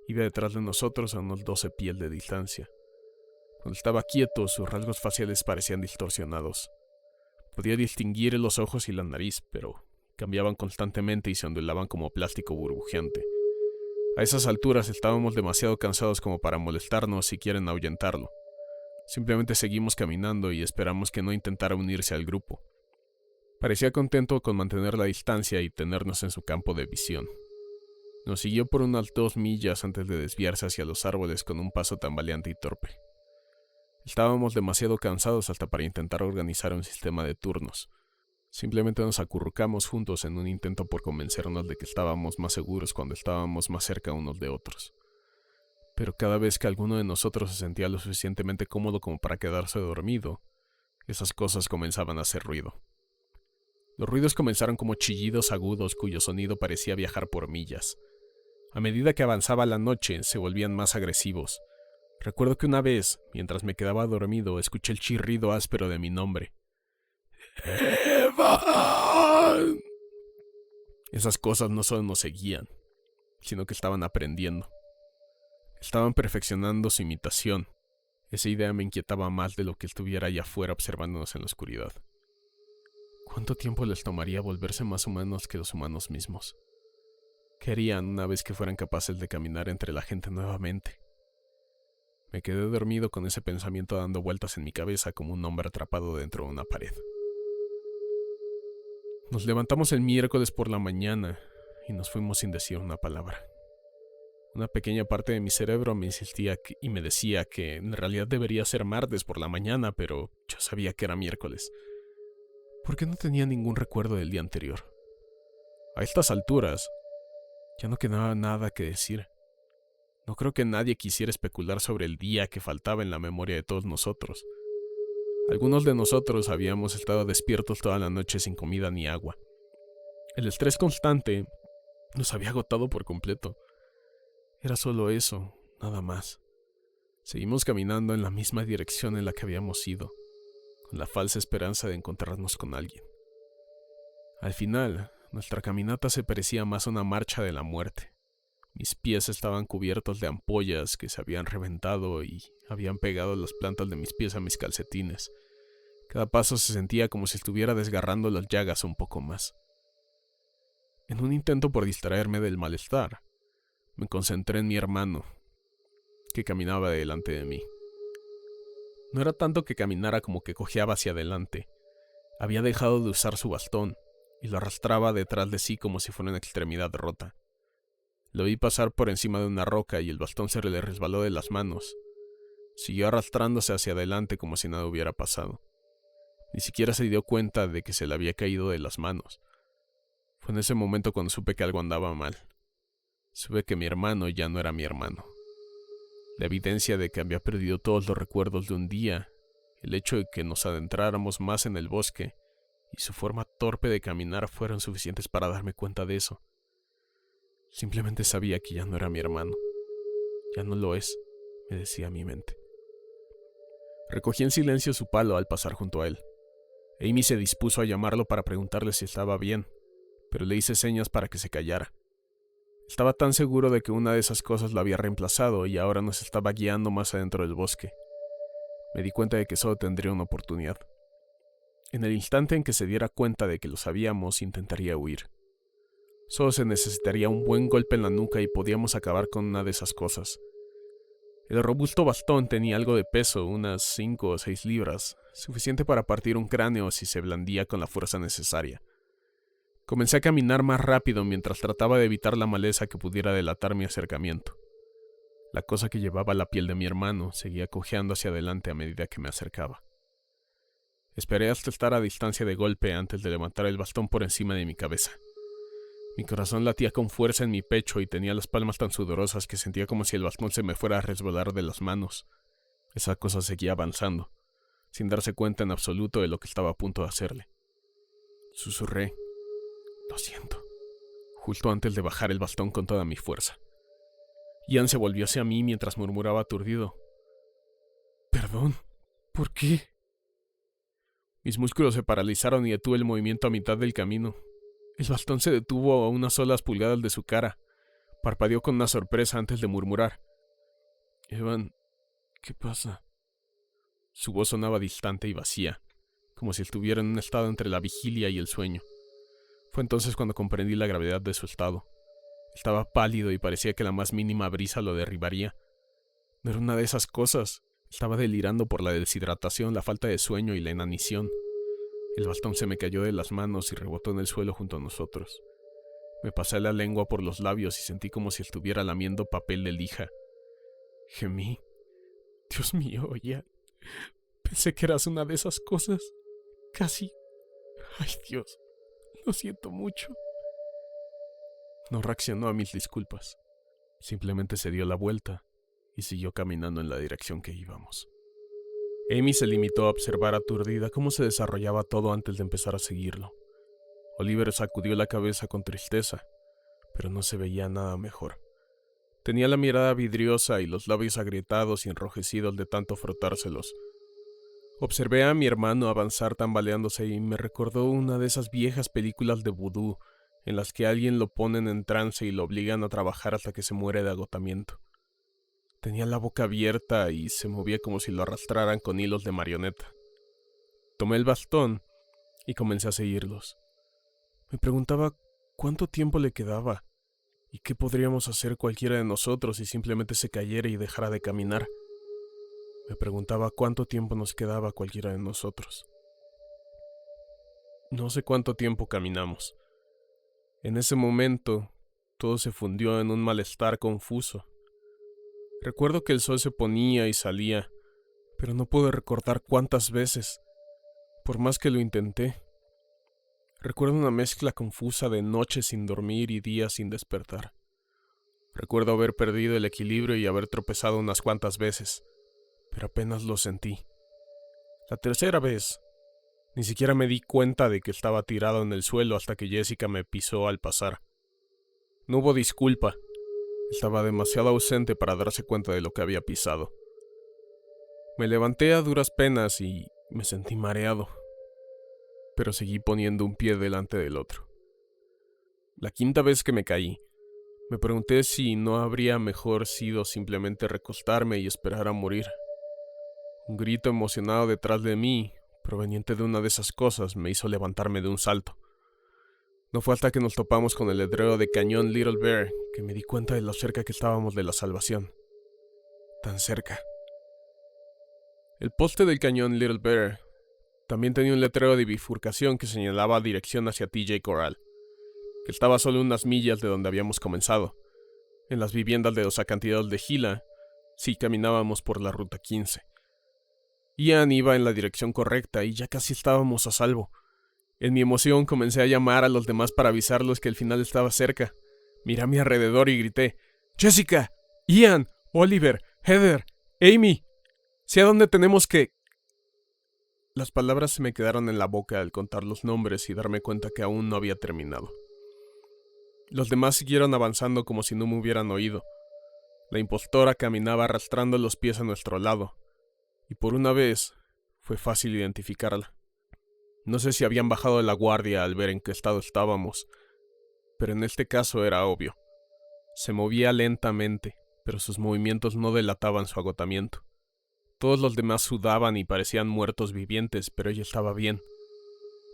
S1: Iba detrás de nosotros a unos 12 pies de distancia. Cuando estaba quieto, sus rasgos faciales parecían distorsionados. Podía distinguir los ojos y la nariz, pero cambiaban constantemente y se ondulaban como plástico burbujeante. A esas alturas estábamos demasiado cansados como para molestarnos si quieren ahuyentarlo. Simplemente seguimos caminando y esperamos que no intentara unirse al grupo. Parecía contento con mantener la distancia y tenernos en su campo de visión. Nos siguió por unas 2 millas antes de desviarse hacia los árboles con un paso tambaleante y torpe. Estábamos demasiado cansados hasta para intentar organizar un sistema de turnos. Simplemente nos acurrucamos juntos en un intento por convencernos de que estábamos más seguros cuando estábamos más cerca unos de otros. Pero cada vez que alguno de nosotros se sentía lo suficientemente cómodo como para quedarse dormido, esas cosas comenzaban a hacer ruido. Los ruidos comenzaron como chillidos agudos cuyo sonido parecía viajar por millas. A medida que avanzaba la noche, se volvían más agresivos. Recuerdo que una vez, mientras me quedaba dormido, escuché el chirrido áspero de mi nombre. ¡Evan! Esas cosas no solo nos seguían, sino que estaban aprendiendo. Estaban perfeccionando su imitación. Esa idea me inquietaba más de lo que estuviera allá afuera observándonos en la oscuridad. ¿Cuánto tiempo les tomaría volverse más humanos que los humanos mismos? ¿Qué harían una vez que fueran capaces de caminar entre la gente nuevamente? Me quedé dormido con ese pensamiento dando vueltas en mi cabeza como un hombre atrapado dentro de una pared. Nos levantamos el miércoles por la mañana y nos fuimos sin decir una palabra. Una pequeña parte de mi cerebro me insistía y me decía que en realidad debería ser martes por la mañana, pero yo sabía que era miércoles, porque no tenía ningún recuerdo del día anterior. A estas alturas, ya no quedaba nada que decir. No creo que nadie quisiera especular sobre el día que faltaba en la memoria de todos nosotros. Algunos de nosotros habíamos estado despiertos toda la noche sin comida ni agua. El estrés constante nos había agotado por completo. Era solo eso, nada más. Seguimos caminando en la misma dirección en la que habíamos ido, con la falsa esperanza de encontrarnos con alguien. Al final, nuestra caminata se parecía más a una marcha de la muerte. Mis pies estaban cubiertos de ampollas que se habían reventado y habían pegado las plantas de mis pies a mis calcetines. Cada paso se sentía como si estuviera desgarrando las llagas un poco más. En un intento por distraerme del malestar, me concentré en mi hermano, que caminaba delante de mí. No era tanto que caminara como que cojeaba hacia adelante. Había dejado de usar su bastón y lo arrastraba detrás de sí como si fuera una extremidad rota. Lo vi pasar por encima de una roca y el bastón se le resbaló de las manos. Siguió arrastrándose hacia adelante como si nada hubiera pasado. Ni siquiera se dio cuenta de que se le había caído de las manos. Fue en ese momento cuando supe que algo andaba mal. Supe que mi hermano ya no era mi hermano. La evidencia de que había perdido todos los recuerdos de un día, el hecho de que nos adentráramos más en el bosque y su forma torpe de caminar fueron suficientes para darme cuenta de eso. Simplemente sabía que ya no era mi hermano. Ya no lo es, me decía mi mente. Recogí en silencio su palo al pasar junto a él. Amy se dispuso a llamarlo para preguntarle si estaba bien, pero le hice señas para que se callara. Estaba tan seguro de que una de esas cosas lo había reemplazado y ahora nos estaba guiando más adentro del bosque. Me di cuenta de que solo tendría una oportunidad. En el instante en que se diera cuenta de que lo sabíamos, intentaría huir. Solo se necesitaría un buen golpe en la nuca y podíamos acabar con una de esas cosas. El robusto bastón tenía algo de peso, unas 5 o 6 libras, suficiente para partir un cráneo si se blandía con la fuerza necesaria. Comencé a caminar más rápido mientras trataba de evitar la maleza que pudiera delatar mi acercamiento. La cosa que llevaba la piel de mi hermano seguía cojeando hacia adelante a medida que me acercaba. Esperé hasta estar a distancia de golpe antes de levantar el bastón por encima de mi cabeza. Mi corazón latía con fuerza en mi pecho y tenía las palmas tan sudorosas que sentía como si el bastón se me fuera a resbalar de las manos. Esa cosa seguía avanzando, sin darse cuenta en absoluto de lo que estaba a punto de hacerle. Susurré: «Lo siento», justo antes de bajar el bastón con toda mi fuerza. Ian se volvió hacia mí mientras murmuraba aturdido: «Perdón, ¿por qué?». Mis músculos se paralizaron y detuve el movimiento a mitad del camino. El bastón se detuvo a unas solas pulgadas de su cara. Parpadeó con una sorpresa antes de murmurar: «Evan, ¿qué pasa?». Su voz sonaba distante y vacía, como si estuviera en un estado entre la vigilia y el sueño. Fue entonces cuando comprendí la gravedad de su estado. Estaba pálido y parecía que la más mínima brisa lo derribaría. No era una de esas cosas. Estaba delirando por la deshidratación, la falta de sueño y la inanición. El bastón se me cayó de las manos y rebotó en el suelo junto a nosotros. Me pasé la lengua por los labios y sentí como si estuviera lamiendo papel de lija. Gemí: «Dios mío, ya. Pensé que eras una de esas cosas. Casi. Ay, Dios. Lo siento mucho». No reaccionó a mis disculpas. Simplemente se dio la vuelta y siguió caminando en la dirección que íbamos. Amy se limitó a observar aturdida cómo se desarrollaba todo antes de empezar a seguirlo. Oliver sacudió la cabeza con tristeza, pero no se veía nada mejor. Tenía la mirada vidriosa y los labios agrietados y enrojecidos de tanto frotárselos. Observé a mi hermano avanzar tambaleándose y me recordó una de esas viejas películas de vudú en las que a alguien lo ponen en trance y lo obligan a trabajar hasta que se muere de agotamiento. Tenía la boca abierta y se movía como si lo arrastraran con hilos de marioneta. Tomé el bastón y comencé a seguirlos. Me preguntaba cuánto tiempo le quedaba y qué podríamos hacer cualquiera de nosotros si simplemente se cayera y dejara de caminar. Me preguntaba cuánto tiempo nos quedaba a cualquiera de nosotros. No sé cuánto tiempo caminamos. En ese momento, todo se fundió en un malestar confuso. Recuerdo que el sol se ponía y salía, pero no pude recordar cuántas veces, por más que lo intenté. Recuerdo una mezcla confusa de noches sin dormir y días sin despertar. Recuerdo haber perdido el equilibrio y haber tropezado unas cuantas veces, pero apenas lo sentí. La tercera vez, ni siquiera me di cuenta de que estaba tirado en el suelo hasta que Jessica me pisó al pasar. No hubo disculpa. Estaba demasiado ausente para darse cuenta de lo que había pisado. Me levanté a duras penas y me sentí mareado, pero seguí poniendo un pie delante del otro. La quinta vez que me caí, me pregunté si no habría mejor sido simplemente recostarme y esperar a morir. Un grito emocionado detrás de mí, proveniente de una de esas cosas, me hizo levantarme de un salto. No fue hasta que nos topamos con el letrero de Cañón Little Bear que me di cuenta de lo cerca que estábamos de la salvación. Tan cerca. El poste del Cañón Little Bear también tenía un letrero de bifurcación que señalaba dirección hacia TJ Corral, que estaba solo unas millas de donde habíamos comenzado, en las viviendas de los acantilados de Gila, si caminábamos por la ruta 15. Ian iba en la dirección correcta y ya casi estábamos a salvo. En mi emoción comencé a llamar a los demás para avisarlos que el final estaba cerca. Miré a mi alrededor y grité: ¡Jessica! ¡Ian! ¡Oliver! ¡Heather! ¡Amy! ¡Sé a dónde tenemos que...! Las palabras se me quedaron en la boca al contar los nombres y darme cuenta que aún no había terminado. Los demás siguieron avanzando como si no me hubieran oído. La impostora caminaba arrastrando los pies a nuestro lado, y por una vez fue fácil identificarla. No sé si habían bajado de la guardia al ver en qué estado estábamos, pero en este caso era obvio. Se movía lentamente, pero sus movimientos no delataban su agotamiento. Todos los demás sudaban y parecían muertos vivientes, pero ella estaba bien.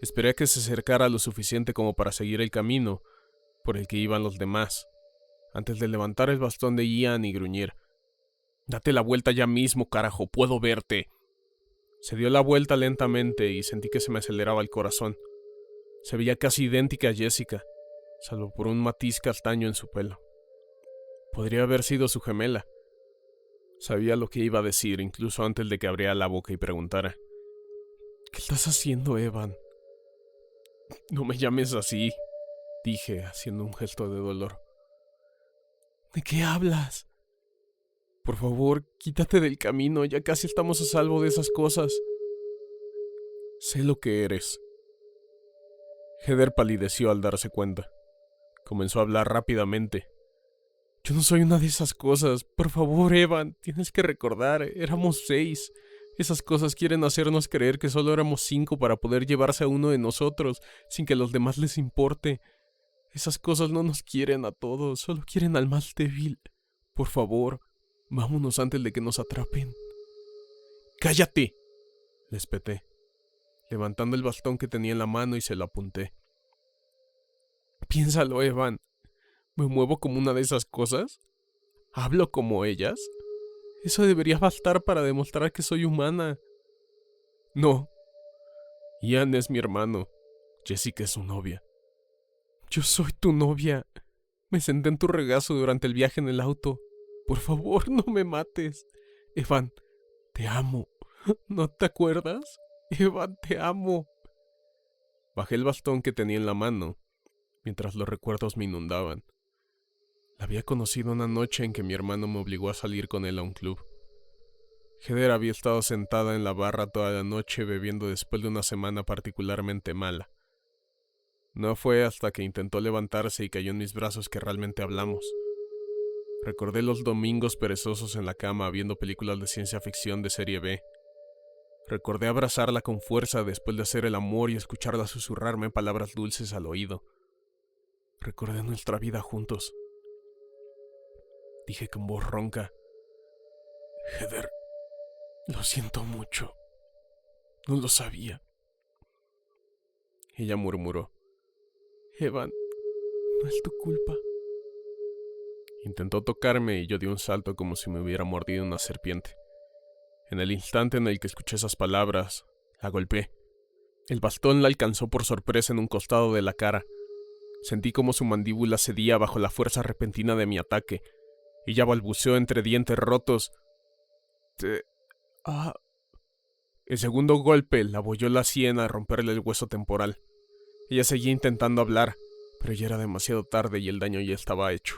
S1: Esperé a que se acercara lo suficiente como para seguir el camino por el que iban los demás, antes de levantar el bastón de Ian y gruñir: «Date la vuelta ya mismo, carajo, puedo verte». Se dio la vuelta lentamente y sentí que se me aceleraba el corazón. Se veía casi idéntica a Jessica, salvo por un matiz castaño en su pelo. Podría haber sido su gemela. Sabía lo que iba a decir, incluso antes de que abriera la boca y preguntara: «¿Qué estás haciendo, Evan?» «No me llames así», dije, haciendo un gesto de dolor. «¿De qué hablas? Por favor, quítate del camino, ya casi estamos a salvo de esas cosas». «Sé lo que eres». Heather palideció al darse cuenta. Comenzó a hablar rápidamente. «Yo no soy una de esas cosas. Por favor, Evan, tienes que recordar, éramos 6. Esas cosas quieren hacernos creer que solo éramos 5 para poder llevarse a uno de nosotros, sin que a los demás les importe. Esas cosas no nos quieren a todos, solo quieren al más débil. Por favor, vámonos antes de que nos atrapen». «¡Cállate!», les peté, levantando el bastón que tenía en la mano y se lo apunté. «Piénsalo, Evan. ¿Me muevo como una de esas cosas? ¿Hablo como ellas? Eso debería bastar para demostrar que soy humana». «No. Ian es mi hermano. Jessica es su novia». «Yo soy tu novia. Me senté en tu regazo durante el viaje en el auto. Por favor, no me mates. Evan, te amo. ¿No te acuerdas? Evan, te amo». Bajé el bastón que tenía en la mano, mientras los recuerdos me inundaban. La había conocido una noche en que mi hermano me obligó a salir con él a un club. Heather había estado sentada en la barra toda la noche bebiendo después de una semana particularmente mala. No fue hasta que intentó levantarse y cayó en mis brazos que realmente hablamos. Recordé los domingos perezosos en la cama viendo películas de ciencia ficción de serie B. Recordé abrazarla con fuerza después de hacer el amor y escucharla susurrarme palabras dulces al oído. Recordé nuestra vida juntos. Dije con voz ronca: «Heather, lo siento mucho. No lo sabía». Ella murmuró: «Evan, no es tu culpa». Intentó tocarme y yo di un salto como si me hubiera mordido una serpiente. En el instante en el que escuché esas palabras, la golpeé. El bastón la alcanzó por sorpresa en un costado de la cara. Sentí como su mandíbula cedía bajo la fuerza repentina de mi ataque. Ella balbuceó entre dientes rotos. Ah. El segundo golpe la abolló la sien al romperle el hueso temporal. Ella seguía intentando hablar, pero ya era demasiado tarde y el daño ya estaba hecho.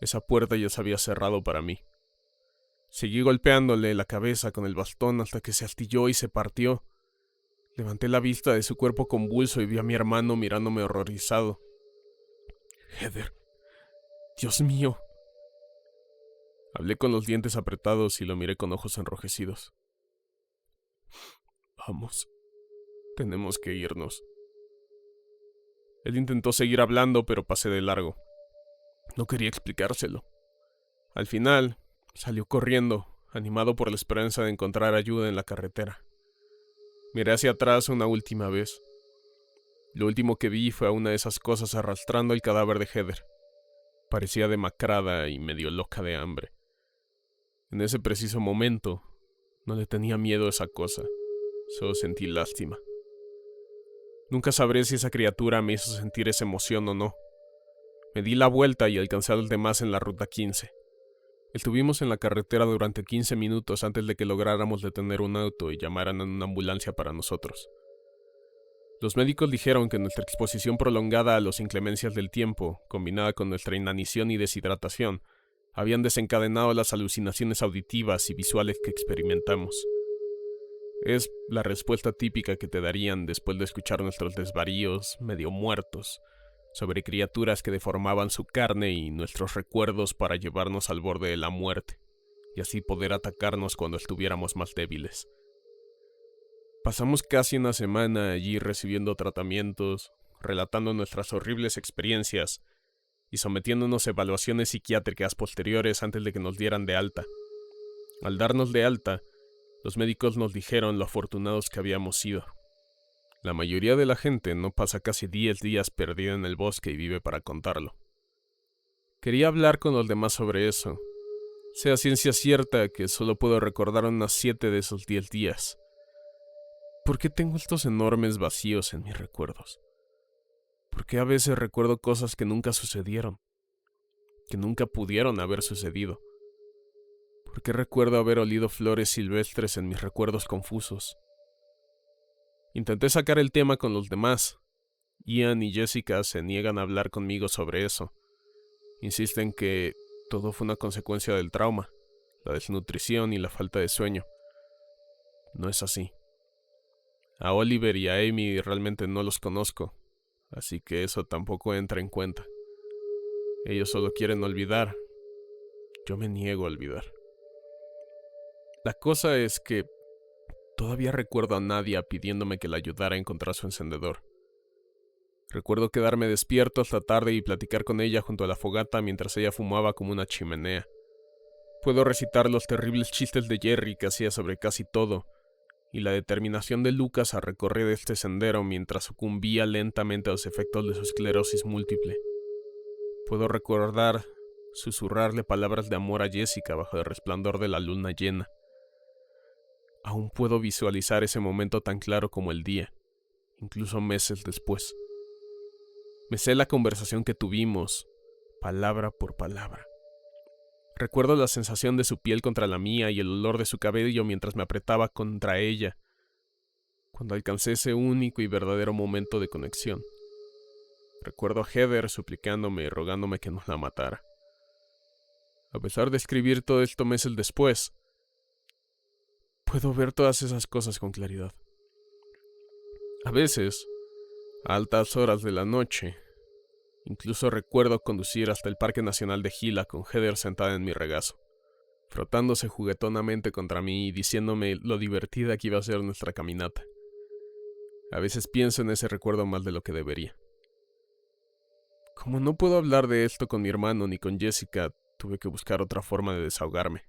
S1: Esa puerta ya se había cerrado para mí. Seguí golpeándole la cabeza con el bastón hasta que se astilló y se partió. Levanté la vista de su cuerpo convulso y vi a mi hermano mirándome horrorizado. Heather, Dios mío. Hablé con los dientes apretados y lo miré con ojos enrojecidos. Vamos, tenemos que irnos. Él intentó seguir hablando, pero pasé de largo. No quería explicárselo. Al final, salió corriendo, animado por la esperanza de encontrar ayuda en la carretera. Miré hacia atrás una última vez. Lo último que vi fue a una de esas cosas arrastrando el cadáver de Heather. Parecía demacrada y medio loca de hambre. En ese preciso momento, no le tenía miedo a esa cosa, solo sentí lástima. Nunca sabré si esa criatura me hizo sentir esa emoción o no. Me di la vuelta y alcancé a los demás en la ruta 15. Estuvimos en la carretera durante 15 minutos antes de que lográramos detener un auto y llamaran a una ambulancia para nosotros. Los médicos dijeron que nuestra exposición prolongada a las inclemencias del tiempo, combinada con nuestra inanición y deshidratación, habían desencadenado las alucinaciones auditivas y visuales que experimentamos. Es la respuesta típica que te darían después de escuchar nuestros desvaríos, medio muertos, sobre criaturas que deformaban su carne y nuestros recuerdos para llevarnos al borde de la muerte, y así poder atacarnos cuando estuviéramos más débiles. Pasamos casi una semana allí recibiendo tratamientos, relatando nuestras horribles experiencias y sometiéndonos a evaluaciones psiquiátricas posteriores antes de que nos dieran de alta. Al darnos de alta, los médicos nos dijeron lo afortunados que habíamos sido. La mayoría de la gente no pasa casi 10 días perdida en el bosque y vive para contarlo. Quería hablar con los demás sobre eso. Sea ciencia cierta que solo puedo recordar unas 7 de esos 10 días. ¿Por qué tengo estos enormes vacíos en mis recuerdos? ¿Por qué a veces recuerdo cosas que nunca sucedieron? Que nunca pudieron haber sucedido. ¿Por qué recuerdo haber olido flores silvestres en mis recuerdos confusos? Intenté sacar el tema con los demás. Ian y Jessica se niegan a hablar conmigo sobre eso. Insisten que todo fue una consecuencia del trauma, la desnutrición y la falta de sueño. No es así. A Oliver y a Amy realmente no los conozco, así que eso tampoco entra en cuenta. Ellos solo quieren olvidar. Yo me niego a olvidar. La cosa es que todavía recuerdo a Nadia pidiéndome que la ayudara a encontrar su encendedor. Recuerdo quedarme despierto hasta tarde y platicar con ella junto a la fogata mientras ella fumaba como una chimenea. Puedo recitar los terribles chistes de Jerry que hacía sobre casi todo, y la determinación de Lucas a recorrer este sendero mientras sucumbía lentamente a los efectos de su esclerosis múltiple. Puedo recordar susurrarle palabras de amor a Jessica bajo el resplandor de la luna llena. Aún puedo visualizar ese momento tan claro como el día, incluso meses después. Me sé la conversación que tuvimos, palabra por palabra. Recuerdo la sensación de su piel contra la mía y el olor de su cabello mientras me apretaba contra ella, cuando alcancé ese único y verdadero momento de conexión. Recuerdo a Heather suplicándome y rogándome que no la matara. A pesar de escribir todo esto meses después, puedo ver todas esas cosas con claridad. A veces, a altas horas de la noche, incluso recuerdo conducir hasta el Parque Nacional de Gila con Heather sentada en mi regazo, frotándose juguetonamente contra mí y diciéndome lo divertida que iba a ser nuestra caminata. A veces pienso en ese recuerdo más de lo que debería. Como no puedo hablar de esto con mi hermano ni con Jessica, tuve que buscar otra forma de desahogarme.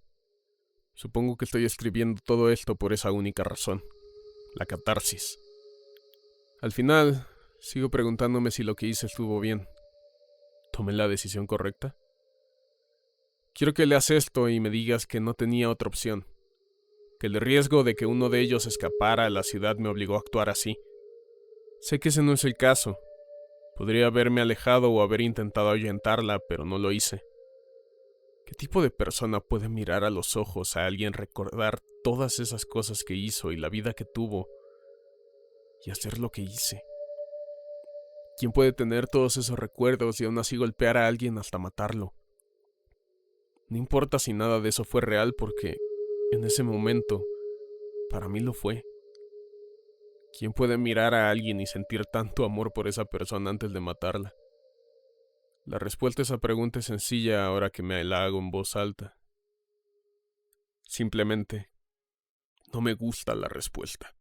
S1: Supongo que estoy escribiendo todo esto por esa única razón, la catarsis. Al final, sigo preguntándome si lo que hice estuvo bien. ¿Tomé la decisión correcta? Quiero que leas esto y me digas que no tenía otra opción. que el riesgo de que uno de ellos escapara a la ciudad me obligó a actuar así. Sé que ese no es el caso. Podría haberme alejado o haber intentado ahuyentarla, pero no lo hice. ¿Qué tipo de persona puede mirar a los ojos a alguien, recordar todas esas cosas que hizo y la vida que tuvo y hacer lo que hice? ¿Quién puede tener todos esos recuerdos y aún así golpear a alguien hasta matarlo? No importa si nada de eso fue real, porque en ese momento, para mí lo fue. ¿Quién puede mirar a alguien y sentir tanto amor por esa persona antes de matarla? La respuesta a esa pregunta es sencilla ahora que me la hago en voz alta. Simplemente, no me gusta la respuesta.